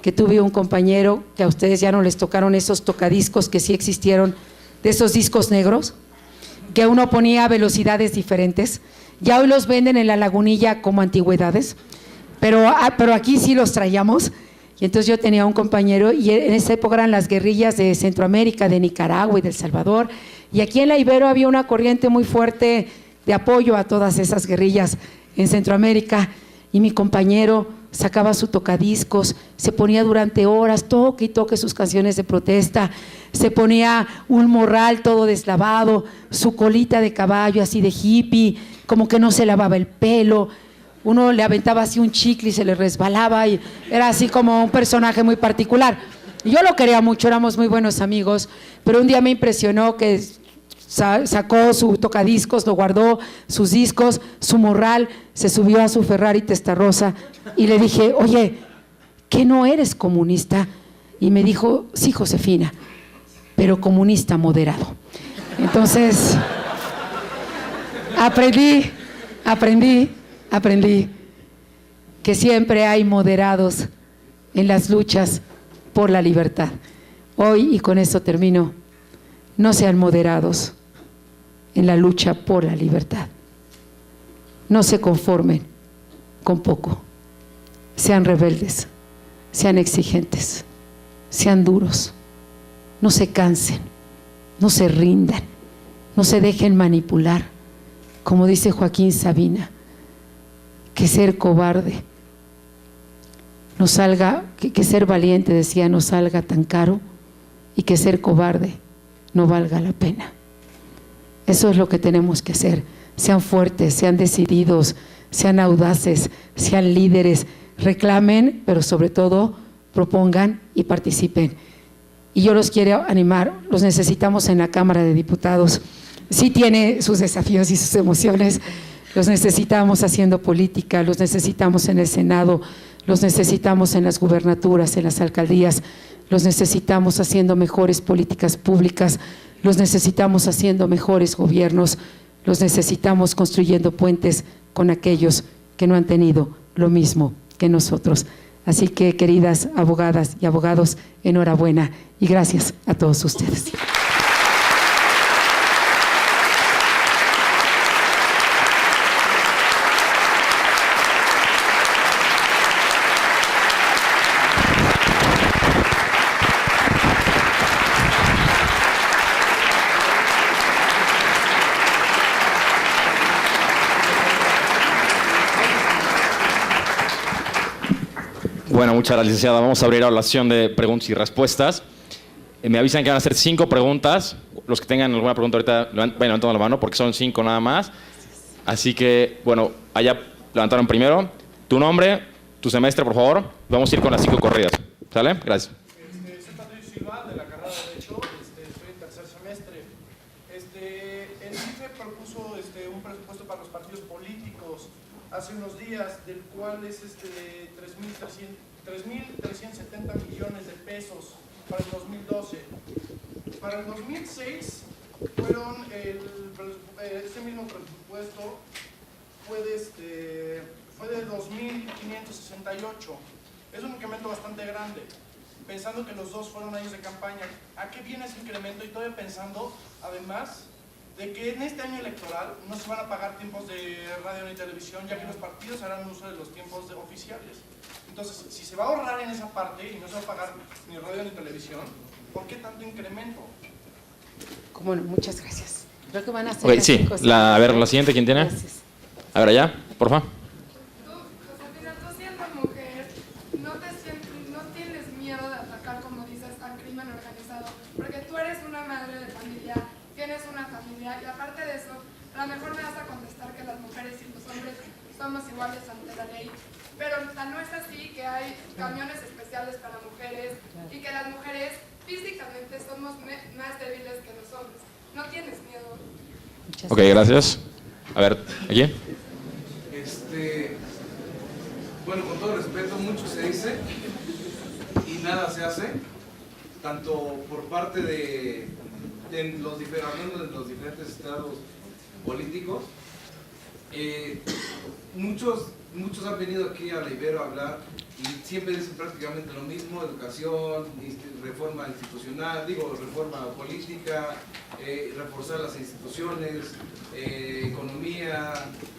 que tuve un compañero que a ustedes ya no les tocaron esos tocadiscos que sí existieron, de esos discos negros, que uno ponía a velocidades diferentes. Ya hoy los venden en la Lagunilla como antigüedades, pero aquí sí los traíamos. Y entonces yo tenía un compañero, y en esa época eran las guerrillas de Centroamérica, de Nicaragua y de El Salvador, y aquí en la Ibero había una corriente muy fuerte de apoyo a todas esas guerrillas en Centroamérica, y mi compañero sacaba su tocadiscos, se ponía durante horas, toque y toque sus canciones de protesta, se ponía un morral todo deslavado, su colita de caballo así de hippie, como que no se lavaba el pelo. Uno le aventaba así un chicle y se le resbalaba, y era así como un personaje muy particular. Y yo lo quería mucho, éramos muy buenos amigos, pero un día me impresionó que sacó su tocadiscos, lo guardó, sus discos, su morral, se subió a su Ferrari Testarossa y le dije, oye, ¿qué no eres comunista? Y me dijo, sí, Josefina, pero comunista moderado. Entonces, aprendí que siempre hay moderados en las luchas por la libertad. Hoy, y con esto termino, no sean moderados en la lucha por la libertad. No se conformen con poco. Sean rebeldes, sean exigentes, sean duros. No se cansen, no se rindan, no se dejen manipular. Como dice Joaquín Sabina, que ser cobarde no salga, que ser valiente, decía, no salga tan caro, y que ser cobarde no valga la pena. Eso es lo que tenemos que hacer. Sean fuertes, sean decididos, sean audaces, sean líderes, reclamen, pero sobre todo propongan y participen. Y yo los quiero animar, los necesitamos en la Cámara de Diputados. Sí tiene sus desafíos y sus emociones, los necesitamos haciendo política, los necesitamos en el Senado, los necesitamos en las gubernaturas, en las alcaldías, los necesitamos haciendo mejores políticas públicas, los necesitamos haciendo mejores gobiernos, los necesitamos construyendo puentes con aquellos que no han tenido lo mismo que nosotros. Así que, queridas abogadas y abogados, enhorabuena y gracias a todos ustedes. Bueno, muchas gracias, licenciada. Vamos a abrir ahora la sesión de preguntas y respuestas. Me avisan que van a hacer 5 preguntas. Los que tengan alguna pregunta ahorita, vayan levantando la mano porque son 5 nada más. Así que, bueno, allá levantaron primero. Tu nombre, tu semestre, por favor. Vamos a ir con las 5 corridas. ¿Sale? Gracias. Soy Patricio Silva, de la carrera de Derecho. Estoy en tercer semestre. El IFE propuso un presupuesto para los partidos políticos hace unos días, del cual es 3.370 millones de pesos para el 2012. Para el 2006 fueron este mismo presupuesto fue de 2.568. Es un incremento bastante grande, pensando que los dos fueron años de campaña. ¿A qué viene ese incremento? Y todavía pensando, además, de que en este año electoral no se van a pagar tiempos de radio ni televisión, ya que los partidos harán uso de los tiempos oficiales. Entonces, si se va a ahorrar en esa parte y no se va a pagar ni radio ni televisión, ¿por qué tanto incremento? Como no, muchas gracias. Creo que van a hacer Okay, sí, a ver, la siguiente, ¿quién tiene? Gracias. A ver, allá, por favor. Josefina, tú siendo mujer, no tienes miedo de atacar, como dices, al crimen organizado, porque tú eres una madre de familia, tienes una familia, y aparte de eso, a lo mejor me vas a contestar que las mujeres y los hombres somos iguales ante la ley, pero no es así, que hay camiones especiales para mujeres y que las mujeres físicamente somos más débiles que los hombres. ¿No tienes miedo? Ok, gracias. A ver, ¿aquí? Bueno, con todo respeto, mucho se dice y nada se hace, tanto por parte de los diferentes estados políticos. Muchos han venido aquí a la Ibero a hablar y siempre dicen prácticamente lo mismo: educación, reforma institucional, reforma política, reforzar las instituciones, economía,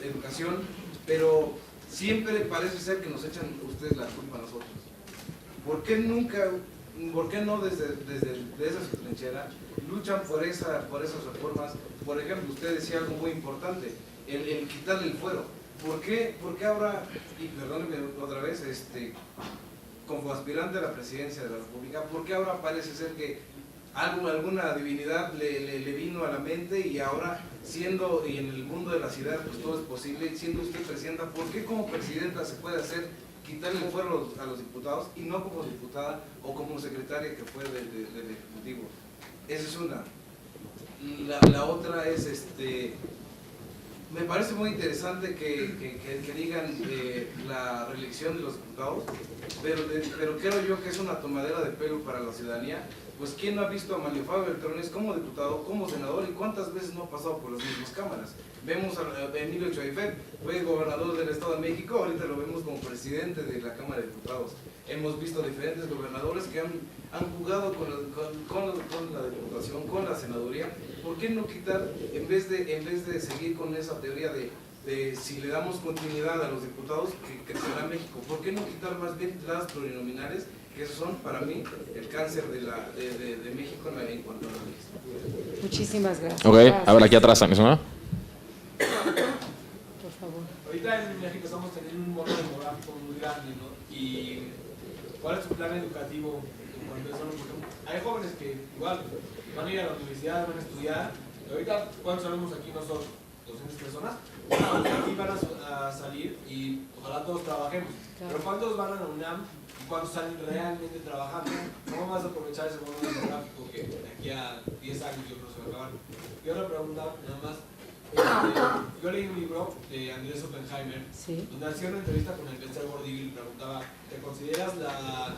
educación, pero siempre parece ser que nos echan ustedes la culpa a nosotros. ¿Por qué no desde esa trinchera luchan por esas reformas? Por ejemplo, usted decía algo muy importante, el quitarle el fuero. ¿Por qué ahora, y perdónenme otra vez, como aspirante a la presidencia de la República, por qué ahora parece ser que alguna divinidad le vino a la mente y ahora, siendo, y en el mundo de las ideas pues todo es posible, y siendo usted presidenta, ¿por qué como presidenta se puede hacer quitarle el fuero a los diputados y no como diputada o como secretaria que fue del Ejecutivo? Esa es una. La otra es, me parece muy interesante que digan la reelección de los diputados, pero creo yo que es una tomadera de pelo para la ciudadanía. Pues ¿quién no ha visto a Manlio Fabio Beltrones como diputado, como senador, y cuántas veces no ha pasado por las mismas cámaras? Vemos a Emilio Choifet, fue gobernador del Estado de México, ahorita lo vemos como presidente de la Cámara de Diputados. Hemos visto diferentes gobernadores que han jugado con la diputación, con la senaduría. ¿Por qué no quitar, en vez de seguir con esa teoría de si le damos continuidad a los diputados que crecerá México, ¿por qué no quitar más bien las plurinominales, que son para mí el cáncer de México en cuanto a la ley? Muchísimas gracias. Ok, Gracias. a ver, aquí atrás también, ¿no? Por favor. Ahorita en México estamos teniendo un bono demográfico muy grande, ¿no? Y ¿cuál es su plan educativo en cuanto a eso? Por ejemplo, hay jóvenes que igual van a ir a la universidad, van a estudiar. Ahorita, ¿cuántos salimos aquí nosotros? 200 personas. Bueno, aquí van a salir y ojalá todos trabajemos. Claro. Pero ¿cuántos van a la UNAM y cuántos salen realmente trabajando? ¿Cómo vas a aprovechar ese bono demográfico que de aquí a 10 años yo creo se va a acabar? Y otra pregunta, nada más. Yo leí un libro de Andrés Oppenheimer, Sí. donde hacía una entrevista con el Bester Gordillo y le preguntaba, ¿te consideras la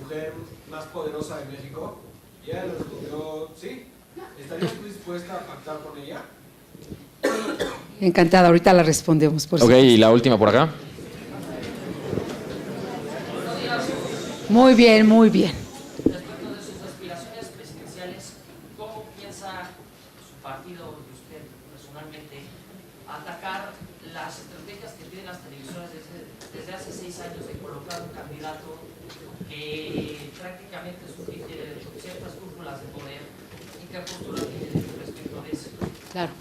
mujer más poderosa de México? Y ella le respondió, sí. ¿Estarías dispuesta a pactar con ella? Encantada, ahorita la respondemos. Por Ok, supuesto. y la última por acá. Muy bien, muy bien. Respecto de sus aspiraciones presidenciales, ¿cómo piensa su partido y usted personalmente atacar las estrategias que tienen las televisoras desde hace 6 años de colocar un candidato que prácticamente tiene ciertas cúpulas de poder? ¿Y qué postura tiene respecto de eso? Claro.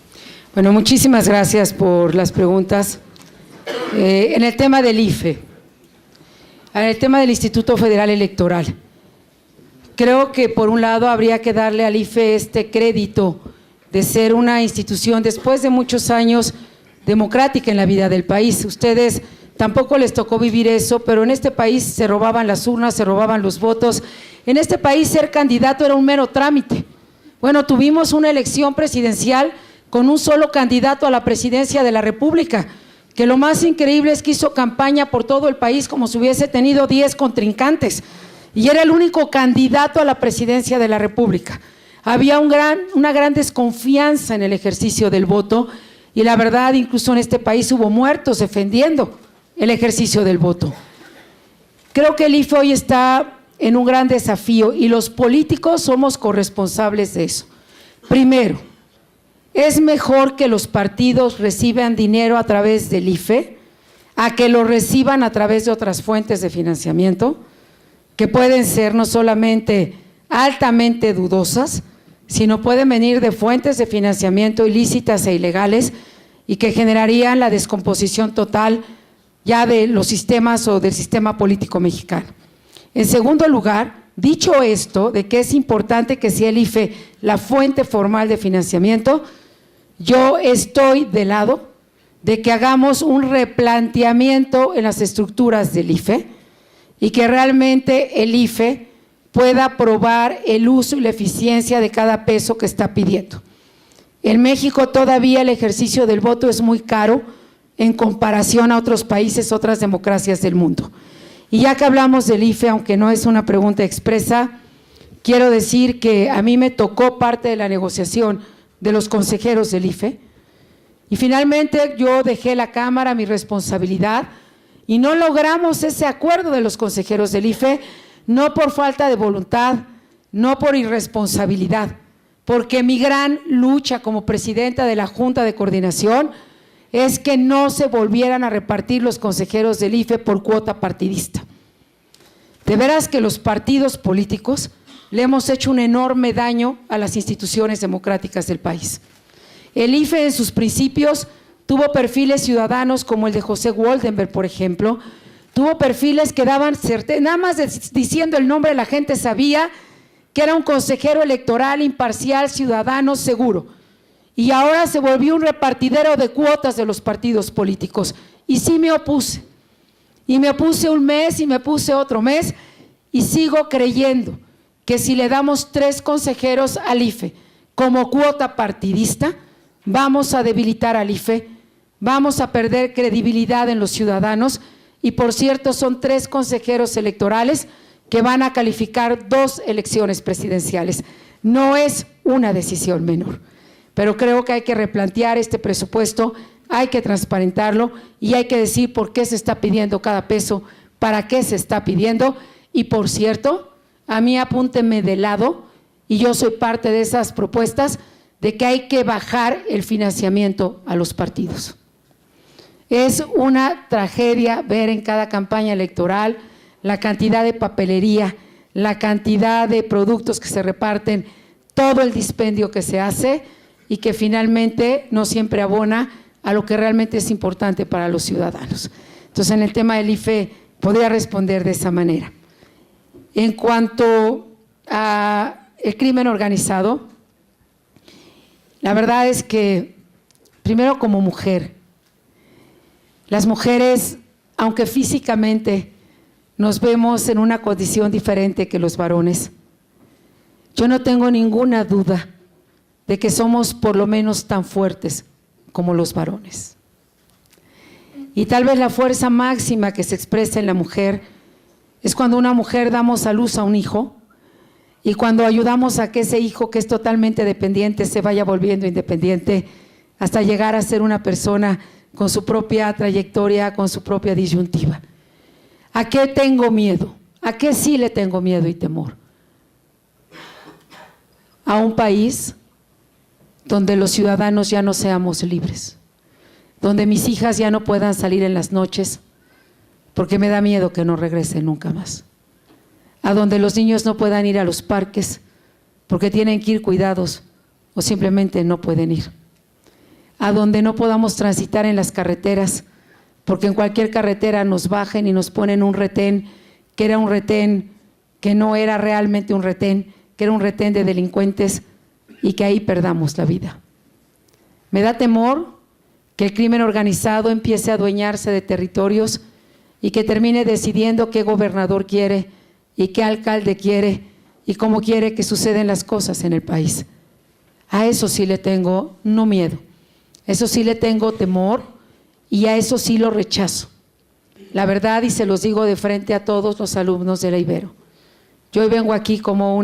Bueno, muchísimas gracias por las preguntas. En el tema del IFE, en el tema del Instituto Federal Electoral, creo que por un lado habría que darle al IFE este crédito de ser una institución después de muchos años democrática en la vida del país. Ustedes tampoco les tocó vivir eso, pero en este país se robaban las urnas, se robaban los votos. En este país ser candidato era un mero trámite. Bueno, tuvimos una elección presidencial con un solo candidato a la presidencia de la República, que lo más increíble es que hizo campaña por todo el país como si hubiese tenido 10 contrincantes, y era el único candidato a la presidencia de la República. Había una gran desconfianza en el ejercicio del voto, y la verdad, incluso en este país hubo muertos defendiendo el ejercicio del voto. Creo que el IFE hoy está en un gran desafío, y los políticos somos corresponsables de eso. Primero, es mejor que los partidos reciban dinero a través del IFE a que lo reciban a través de otras fuentes de financiamiento, que pueden ser no solamente altamente dudosas, sino pueden venir de fuentes de financiamiento ilícitas e ilegales, y que generarían la descomposición total ya de los sistemas o del sistema político mexicano. En segundo lugar, dicho esto, de que es importante que sea el IFE la fuente formal de financiamiento, yo estoy del lado de que hagamos un replanteamiento en las estructuras del IFE, y que realmente el IFE pueda probar el uso y la eficiencia de cada peso que está pidiendo. En México todavía el ejercicio del voto es muy caro en comparación a otros países, otras democracias del mundo. Y ya que hablamos del IFE, aunque no es una pregunta expresa, quiero decir que a mí me tocó parte de la negociación de los consejeros del IFE, y finalmente yo dejé la Cámara, mi responsabilidad, y no logramos ese acuerdo de los consejeros del IFE, no por falta de voluntad, no por irresponsabilidad, porque mi gran lucha como presidenta de la Junta de Coordinación es que no se volvieran a repartir los consejeros del IFE por cuota partidista. De veras que los partidos políticos le hemos hecho un enorme daño a las instituciones democráticas del país. El IFE en sus principios tuvo perfiles ciudadanos como el de José Woldenberg, por ejemplo, tuvo perfiles que daban certeza, nada más diciendo el nombre la gente sabía que era un consejero electoral imparcial, ciudadano, seguro. Y ahora se volvió un repartidero de cuotas de los partidos políticos. Y sí me opuse. Y me opuse un mes y me puse otro mes, y sigo creyendo que si le damos 3 consejeros al IFE como cuota partidista, vamos a debilitar al IFE, vamos a perder credibilidad en los ciudadanos y, por cierto, son 3 consejeros electorales que van a calificar 2 elecciones presidenciales. No es una decisión menor, pero creo que hay que replantear este presupuesto, hay que transparentarlo y hay que decir por qué se está pidiendo cada peso, para qué se está pidiendo. Y, por cierto, a mí apúntenme de lado, y yo soy parte de esas propuestas, de que hay que bajar el financiamiento a los partidos. Es una tragedia ver en cada campaña electoral la cantidad de papelería, la cantidad de productos que se reparten, todo el dispendio que se hace y que finalmente no siempre abona a lo que realmente es importante para los ciudadanos. Entonces, en el tema del IFE podría responder de esa manera. En cuanto a el crimen organizado, la verdad es que, primero, como mujer, las mujeres, aunque físicamente nos vemos en una condición diferente que los varones, yo no tengo ninguna duda de que somos por lo menos tan fuertes como los varones. Y tal vez la fuerza máxima que se expresa en la mujer es cuando una mujer damos a luz a un hijo y cuando ayudamos a que ese hijo, que es totalmente dependiente, se vaya volviendo independiente hasta llegar a ser una persona con su propia trayectoria, con su propia disyuntiva. ¿A qué tengo miedo? ¿A qué sí le tengo miedo y temor? A un país donde los ciudadanos ya no seamos libres, donde mis hijas ya no puedan salir en las noches porque me da miedo que no regresen nunca más, a donde los niños no puedan ir a los parques porque tienen que ir cuidados o simplemente no pueden ir, a donde no podamos transitar en las carreteras porque en cualquier carretera nos bajen y nos ponen un retén, que era un retén que no era realmente un retén, que era un retén de delincuentes y que ahí perdamos la vida. Me da temor que el crimen organizado empiece a adueñarse de territorios y que termine decidiendo qué gobernador quiere y qué alcalde quiere y cómo quiere que sucedan las cosas en el país. A eso sí le tengo no miedo, eso sí le tengo temor y a eso sí lo rechazo. La verdad, y se los digo de frente a todos los alumnos de la Ibero, yo hoy vengo aquí como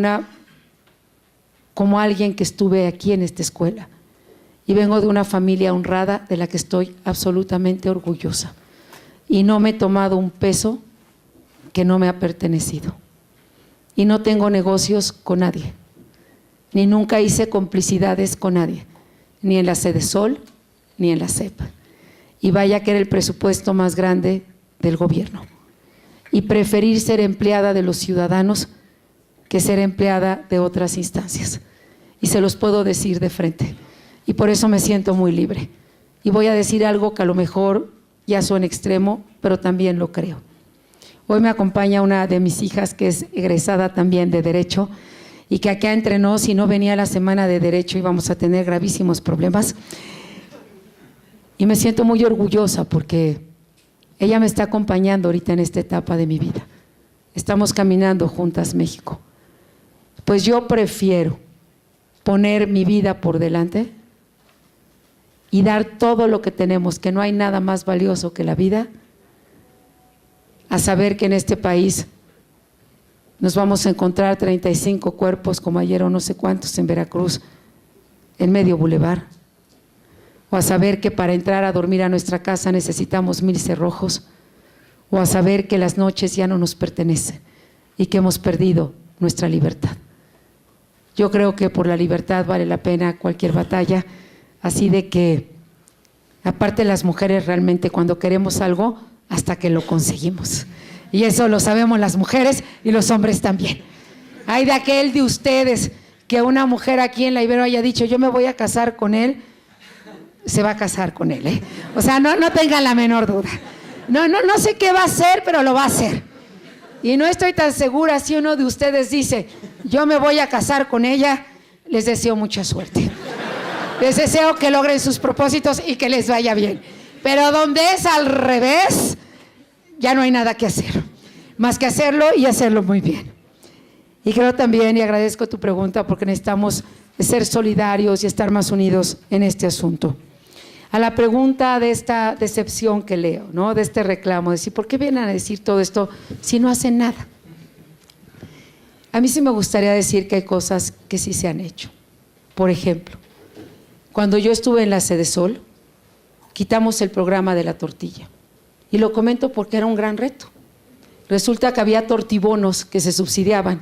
alguien que estuve aquí en esta escuela y vengo de una familia honrada de la que estoy absolutamente orgullosa y no me he tomado un peso que no me ha pertenecido y no tengo negocios con nadie, ni nunca hice complicidades con nadie, ni en la Sedesol ni en la SEP, y vaya que era el presupuesto más grande del gobierno y preferir ser empleada de los ciudadanos que ser empleada de otras instancias, y se los puedo decir de frente, y por eso me siento muy libre, y voy a decir algo que a lo mejor ya suena extremo, pero también lo creo. Hoy me acompaña una de mis hijas que es egresada también de Derecho, y que acá entrenó, si no venía la semana de Derecho íbamos a tener gravísimos problemas, y me siento muy orgullosa porque ella me está acompañando ahorita en esta etapa de mi vida. Estamos caminando juntas México. Pues yo prefiero poner mi vida por delante y dar todo lo que tenemos, que no hay nada más valioso que la vida, a saber que en este país nos vamos a encontrar 35 cuerpos como ayer o no sé cuántos en Veracruz, en medio bulevar, o a saber que para entrar a dormir a nuestra casa necesitamos 1000 cerrojos, o a saber que las noches ya no nos pertenecen y que hemos perdido nuestra libertad. Yo creo que por la libertad vale la pena cualquier batalla, así de que, aparte las mujeres realmente cuando queremos algo, hasta que lo conseguimos. Y eso lo sabemos las mujeres y los hombres también. Hay de aquel de ustedes que una mujer aquí en la Ibero haya dicho, yo me voy a casar con él, se va a casar con él, ¿eh? O sea, no tengan la menor duda. No sé qué va a hacer, pero lo va a hacer. Y no estoy tan segura si uno de ustedes dice, yo me voy a casar con ella, les deseo mucha suerte. Les deseo que logren sus propósitos y que les vaya bien. Pero donde es al revés, ya no hay nada que hacer, más que hacerlo y hacerlo muy bien. Y creo también, y agradezco tu pregunta, porque necesitamos ser solidarios y estar más unidos en este asunto. A la pregunta de esta decepción que leo, ¿no? De este reclamo, decir, ¿por qué vienen a decir todo esto si no hacen nada? A mí sí me gustaría decir que hay cosas que sí se han hecho. Por ejemplo, cuando yo estuve en la Sedesol, quitamos el programa de la tortilla. Y lo comento porque era un gran reto. Resulta que había tortibonos que se subsidiaban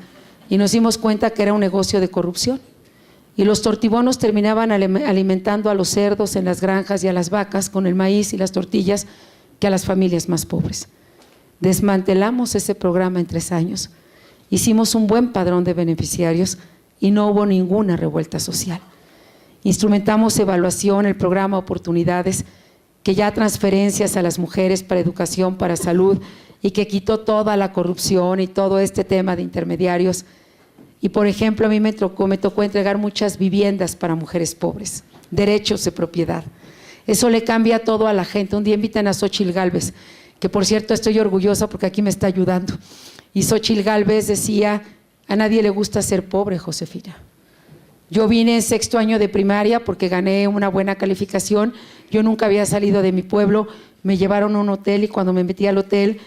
y nos dimos cuenta que era un negocio de corrupción. Y los tortibonos terminaban alimentando a los cerdos en las granjas y a las vacas con el maíz y las tortillas que a las familias más pobres. Desmantelamos ese programa en 3 años. Hicimos un buen padrón de beneficiarios y no hubo ninguna revuelta social. Instrumentamos evaluación, el programa Oportunidades, que ya transferencias a las mujeres para educación, para salud, y que quitó toda la corrupción y todo este tema de intermediarios. Y por ejemplo, a mí me tocó entregar muchas viviendas para mujeres pobres, derechos de propiedad. Eso le cambia todo a la gente. Un día invitan a Xóchitl Gálvez, que por cierto estoy orgullosa porque aquí me está ayudando. Y Xóchitl Gálvez decía, a nadie le gusta ser pobre, Josefina. Yo vine en 6º año de primaria porque gané una buena calificación. Yo nunca había salido de mi pueblo. Me llevaron a un hotel y cuando me metí al hotel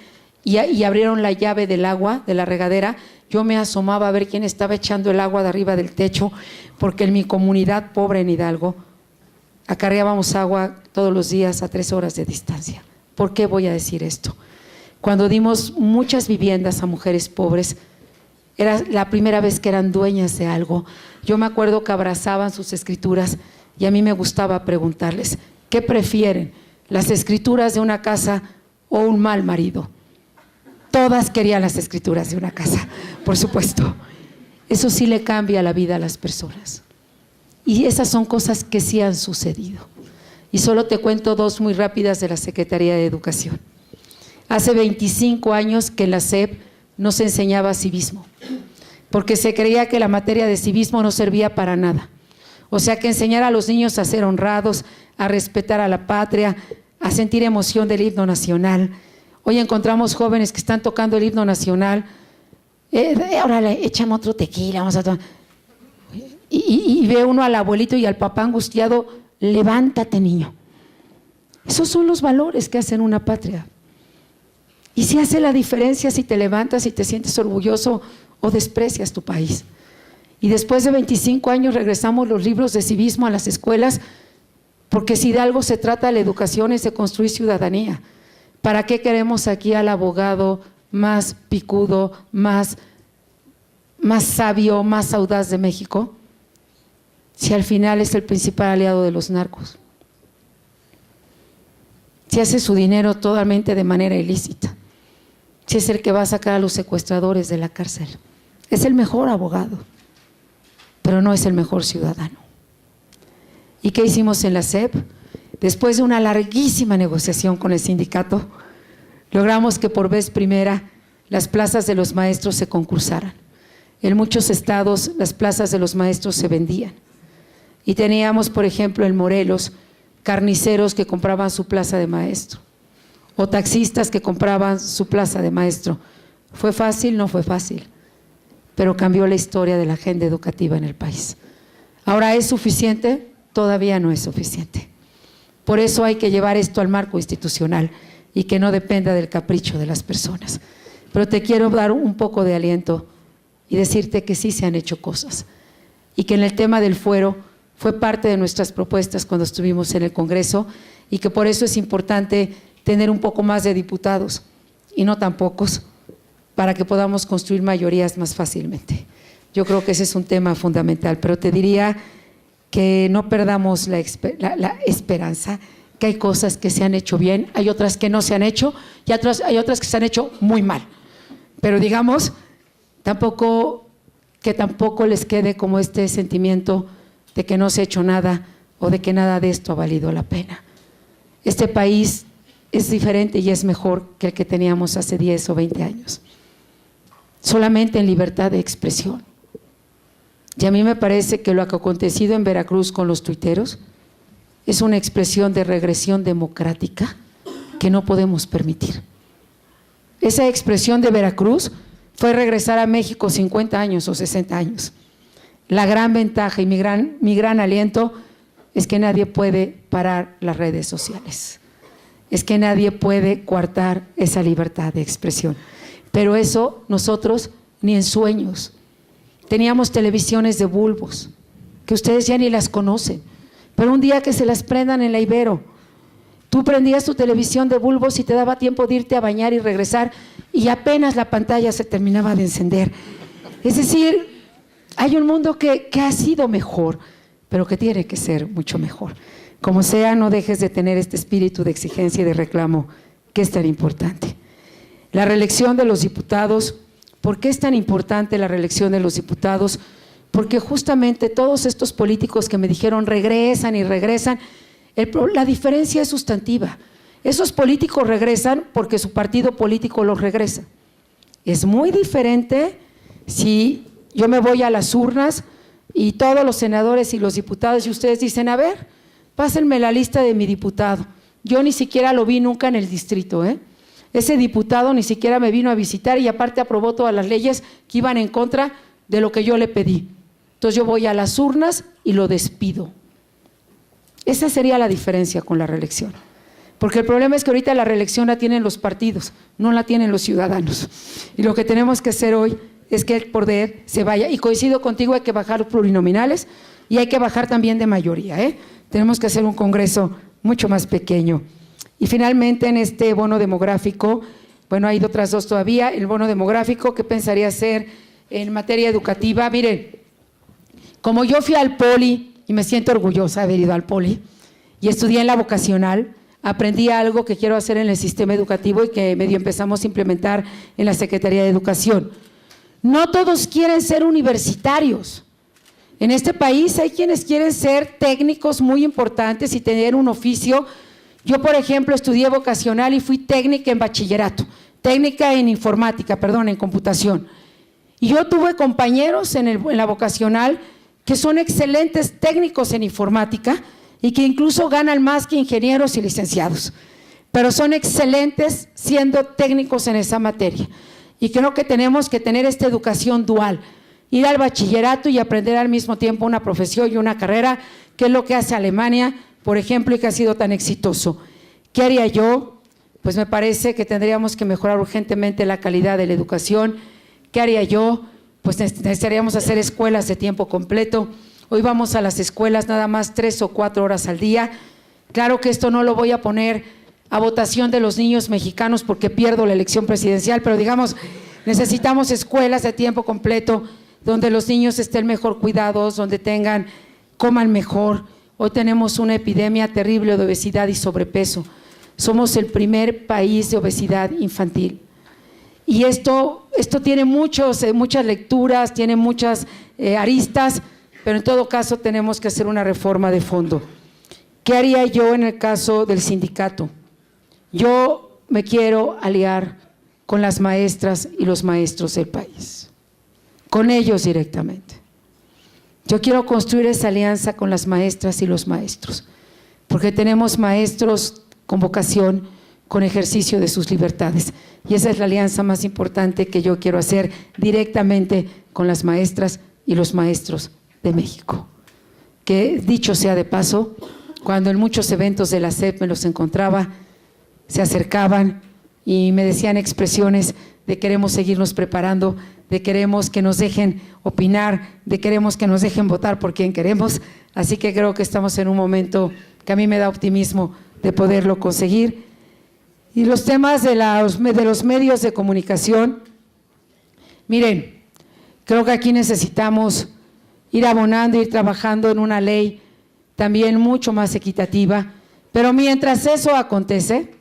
y abrieron la llave del agua, de la regadera, yo me asomaba a ver quién estaba echando el agua de arriba del techo, porque en mi comunidad pobre en Hidalgo acarreábamos agua todos los días a 3 horas de distancia. ¿Por qué voy a decir esto? Cuando dimos muchas viviendas a mujeres pobres, era la primera vez que eran dueñas de algo. Yo me acuerdo que abrazaban sus escrituras y a mí me gustaba preguntarles, ¿qué prefieren? ¿Las escrituras de una casa o un mal marido? Todas querían las escrituras de una casa, por supuesto. Eso sí le cambia la vida a las personas. Y esas son cosas que sí han sucedido. Y solo te cuento 2 muy rápidas de la Secretaría de Educación. Hace 25 años que en la SEP no se enseñaba civismo, porque se creía que la materia de civismo no servía para nada. O sea, que enseñar a los niños a ser honrados, a respetar a la patria, a sentir emoción del himno nacional. Hoy encontramos jóvenes que están tocando el himno nacional. Órale, échame otro tequila, vamos a tomar. Y ve uno al abuelito y al papá angustiado, levántate, niño. Esos son los valores que hacen una patria. Y si hace la diferencia si te levantas y te sientes orgulloso o desprecias tu país. Y después de 25 años regresamos los libros de civismo a las escuelas, porque si de algo se trata la educación es de construir ciudadanía. ¿Para qué queremos aquí al abogado más picudo, más sabio, más audaz de México? Si al final es el principal aliado de los narcos. Si hace su dinero totalmente de manera ilícita. Si es el que va a sacar a los secuestradores de la cárcel. Es el mejor abogado, pero no es el mejor ciudadano. ¿Y qué hicimos en la SEP? Después de una larguísima negociación con el sindicato, logramos que por vez primera las plazas de los maestros se concursaran. En muchos estados las plazas de los maestros se vendían. Y teníamos, por ejemplo, en Morelos, carniceros que compraban su plaza de maestro, o taxistas que compraban su plaza de maestro. ¿Fue fácil? No fue fácil, pero cambió la historia de la agenda educativa en el país. ¿Ahora es suficiente? Todavía no es suficiente. Por eso hay que llevar esto al marco institucional y que no dependa del capricho de las personas. Pero te quiero dar un poco de aliento y decirte que sí se han hecho cosas y que en el tema del fuero fue parte de nuestras propuestas cuando estuvimos en el Congreso y que por eso es importante tener un poco más de diputados y no tan pocos para que podamos construir mayorías más fácilmente. Yo creo que ese es un tema fundamental, pero te diría que no perdamos la esperanza, que hay cosas que se han hecho bien, hay otras que no se han hecho y hay otras que se han hecho muy mal. Pero digamos, tampoco les quede como este sentimiento de que no se ha hecho nada o de que nada de esto ha valido la pena. Este país es diferente y es mejor que el que teníamos hace 10 o 20 años. Solamente en libertad de expresión. Y a mí me parece que lo que ha acontecido en Veracruz con los tuiteros es una expresión de regresión democrática que no podemos permitir. Esa expresión de Veracruz fue regresar a México 50 años o 60 años. La gran ventaja y mi gran aliento es que nadie puede parar las redes sociales. Es que nadie puede coartar esa libertad de expresión. Pero eso nosotros ni en sueños. Teníamos televisiones de bulbos, que ustedes ya ni las conocen, pero un día que se las prendan en la Ibero, tú prendías tu televisión de bulbos y te daba tiempo de irte a bañar y regresar y apenas la pantalla se terminaba de encender. Es decir, hay un mundo que ha sido mejor, pero que tiene que ser mucho mejor. Como sea, no dejes de tener este espíritu de exigencia y de reclamo que es tan importante. La reelección de los diputados. ¿Por qué es tan importante la reelección de los diputados? Porque justamente todos estos políticos que me dijeron regresan y regresan, la diferencia es sustantiva. Esos políticos regresan porque su partido político los regresa. Es muy diferente si yo me voy a las urnas y todos los senadores y los diputados y ustedes dicen, a ver, pásenme la lista de mi diputado. Yo ni siquiera lo vi nunca en el distrito, Ese diputado ni siquiera me vino a visitar y aparte aprobó todas las leyes que iban en contra de lo que yo le pedí. Entonces yo voy a las urnas y lo despido. Esa sería la diferencia con la reelección. Porque el problema es que ahorita la reelección la tienen los partidos, no la tienen los ciudadanos. Y lo que tenemos que hacer hoy es que el poder se vaya. Y coincido contigo, hay que bajar plurinominales y hay que bajar también de mayoría. Tenemos que hacer un congreso mucho más pequeño. Y finalmente en este bono demográfico, bueno, hay otras dos todavía, el bono demográfico, ¿qué pensaría hacer en materia educativa? Miren, como yo fui al Poli, y me siento orgullosa de haber ido al Poli, y estudié en la vocacional, aprendí algo que quiero hacer en el sistema educativo y que medio empezamos a implementar en la Secretaría de Educación. No todos quieren ser universitarios. En este país hay quienes quieren ser técnicos muy importantes y tener un oficio. Yo, por ejemplo, estudié vocacional y fui técnica en bachillerato, técnica en informática, perdón, en computación. Y yo tuve compañeros en la vocacional que son excelentes técnicos en informática y que incluso ganan más que ingenieros y licenciados, pero son excelentes siendo técnicos en esa materia. Y creo que tenemos que tener esta educación dual, ir al bachillerato y aprender al mismo tiempo una profesión y una carrera, que es lo que hace Alemania, por ejemplo, y que ha sido tan exitoso. ¿Qué haría yo? Pues me parece que tendríamos que mejorar urgentemente la calidad de la educación. ¿Qué haría yo? Pues necesitaríamos hacer escuelas de tiempo completo. Hoy vamos a las escuelas nada más 3 o 4 horas al día. Claro que esto no lo voy a poner a votación de los niños mexicanos porque pierdo la elección presidencial, pero digamos, necesitamos escuelas de tiempo completo donde los niños estén mejor cuidados, donde coman mejor. Hoy tenemos una epidemia terrible de obesidad y sobrepeso. Somos el primer país de obesidad infantil. Y esto tiene muchas lecturas, tiene muchas aristas, pero en todo caso tenemos que hacer una reforma de fondo. ¿Qué haría yo en el caso del sindicato? Yo me quiero aliar con las maestras y los maestros del país, con ellos directamente. Yo quiero construir esa alianza con las maestras y los maestros, porque tenemos maestros con vocación, con ejercicio de sus libertades, y esa es la alianza más importante que yo quiero hacer directamente con las maestras y los maestros de México. Que dicho sea de paso, cuando en muchos eventos de la SEP me los encontraba, se acercaban y me decían expresiones de queremos seguirnos preparando, de queremos que nos dejen opinar, de queremos que nos dejen votar por quien queremos. Así que creo que estamos en un momento que a mí me da optimismo de poderlo conseguir. Y los temas de los medios de comunicación, miren, creo que aquí necesitamos ir abonando, ir trabajando en una ley también mucho más equitativa, pero mientras eso acontece,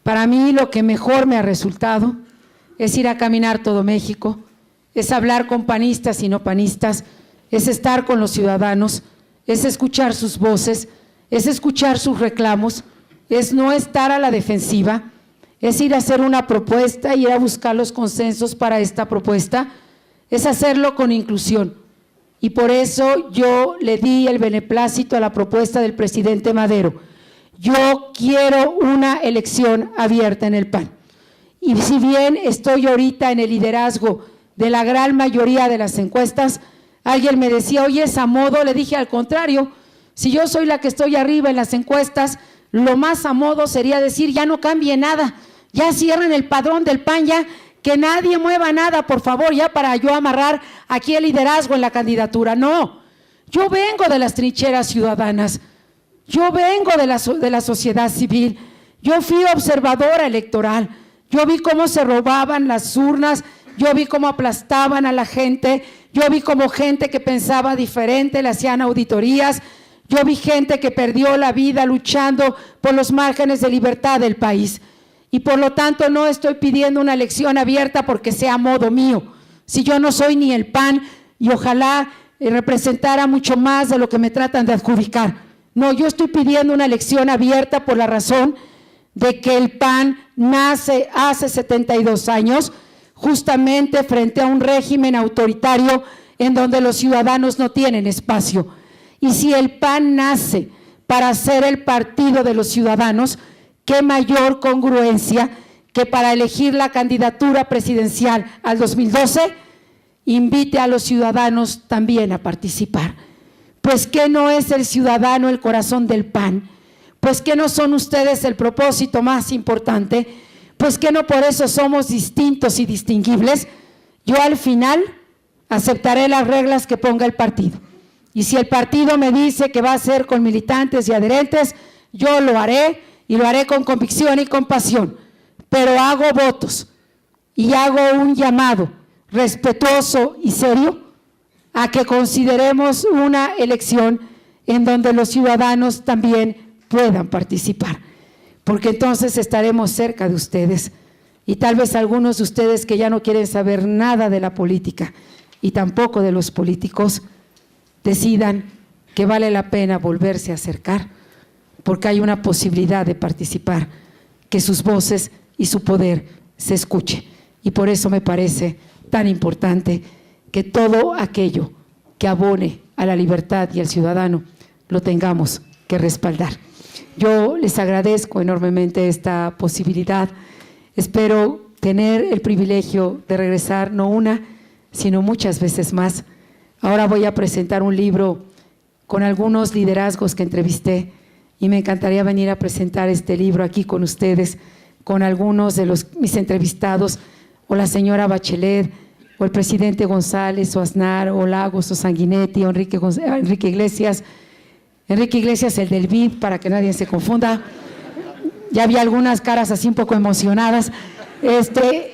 para mí lo que mejor me ha resultado es ir a caminar todo México, es hablar con panistas y no panistas, es estar con los ciudadanos, es escuchar sus voces, es escuchar sus reclamos, es no estar a la defensiva, es ir a hacer una propuesta, ir a buscar los consensos para esta propuesta, es hacerlo con inclusión. Y por eso yo le di el beneplácito a la propuesta del presidente Madero. Yo quiero una elección abierta en el PAN. Y si bien estoy ahorita en el liderazgo de la gran mayoría de las encuestas. Alguien me decía, oye, es a modo. Le dije, al contrario, si yo soy la que estoy arriba en las encuestas, lo más a modo sería decir, ya no cambie nada, ya cierren el padrón del PAN, ya que nadie mueva nada, por favor, ya para yo amarrar aquí el liderazgo en la candidatura. No, yo vengo de las trincheras ciudadanas, yo vengo de la sociedad civil, yo fui observadora electoral, yo vi cómo se robaban las urnas, yo vi cómo aplastaban a la gente, yo vi cómo gente que pensaba diferente le hacían auditorías, yo vi gente que perdió la vida luchando por los márgenes de libertad del país. Y por lo tanto no estoy pidiendo una elección abierta porque sea a modo mío. Si yo no soy ni el PAN y ojalá representara mucho más de lo que me tratan de adjudicar. No, yo estoy pidiendo una elección abierta por la razón de que el PAN nace hace 72 años justamente frente a un régimen autoritario en donde los ciudadanos no tienen espacio. Y si el PAN nace para ser el partido de los ciudadanos, qué mayor congruencia que para elegir la candidatura presidencial al 2012, invite a los ciudadanos también a participar. Pues ¿qué no es el ciudadano el corazón del PAN? Pues ¿qué no son ustedes el propósito más importante? Pues ¿qué no por eso somos distintos y distinguibles? Yo al final aceptaré las reglas que ponga el partido. Y si el partido me dice que va a ser con militantes y adherentes, yo lo haré, y lo haré con convicción y con pasión, pero hago votos y hago un llamado respetuoso y serio a que consideremos una elección en donde los ciudadanos también puedan participar, porque entonces estaremos cerca de ustedes y tal vez algunos de ustedes que ya no quieren saber nada de la política y tampoco de los políticos decidan que vale la pena volverse a acercar porque hay una posibilidad de participar, que sus voces y su poder se escuche. Y por eso me parece tan importante que todo aquello que abone a la libertad y al ciudadano lo tengamos que respaldar. Yo les agradezco enormemente esta posibilidad. Espero tener el privilegio de regresar, no una, sino muchas veces más. Ahora voy a presentar un libro con algunos liderazgos que entrevisté, y me encantaría venir a presentar este libro aquí con ustedes, con algunos de mis entrevistados, o la señora Bachelet, o el presidente González, o Aznar, o Lagos, o Sanguinetti, o Enrique Iglesias. Enrique Iglesias, el del BID, para que nadie se confunda. Ya vi algunas caras así un poco emocionadas.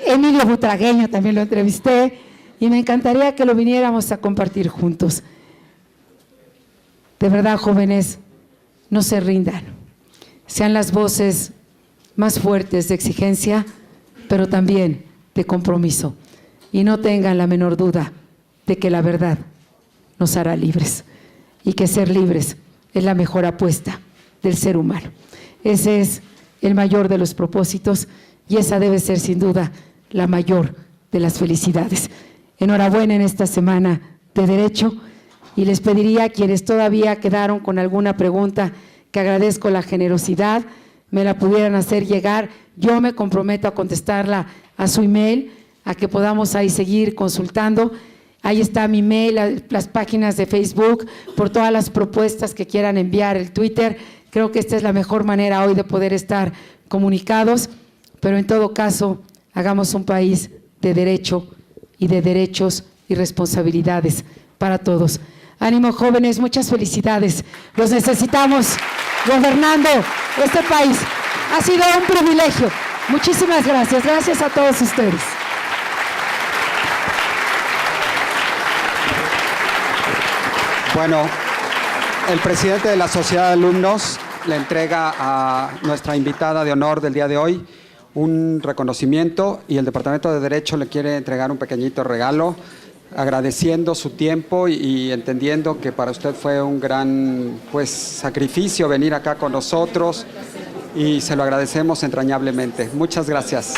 Emilio Butragueño también lo entrevisté, y me encantaría que lo viniéramos a compartir juntos. De verdad, jóvenes, no se rindan, sean las voces más fuertes de exigencia, pero también de compromiso, y no tengan la menor duda de que la verdad nos hará libres, y que ser libres es la mejor apuesta del ser humano. Ese es el mayor de los propósitos, y esa debe ser sin duda la mayor de las felicidades. Enhorabuena en esta semana de Derecho. Y les pediría a quienes todavía quedaron con alguna pregunta, que agradezco la generosidad, me la pudieran hacer llegar. Yo me comprometo a contestarla a su email, a que podamos ahí seguir consultando. Ahí está mi email, las páginas de Facebook, por todas las propuestas que quieran enviar, el Twitter. Creo que esta es la mejor manera hoy de poder estar comunicados, pero en todo caso, hagamos un país de derecho y de derechos y responsabilidades para todos. Ánimo, jóvenes, muchas felicidades. Los necesitamos gobernando este país. Ha sido un privilegio. Muchísimas gracias. Gracias a todos ustedes. Bueno, el presidente de la Sociedad de Alumnos le entrega a nuestra invitada de honor del día de hoy un reconocimiento, y el Departamento de Derecho le quiere entregar un pequeñito regalo, agradeciendo su tiempo y entendiendo que para usted fue un gran sacrificio venir acá con nosotros, y se lo agradecemos entrañablemente. Muchas gracias.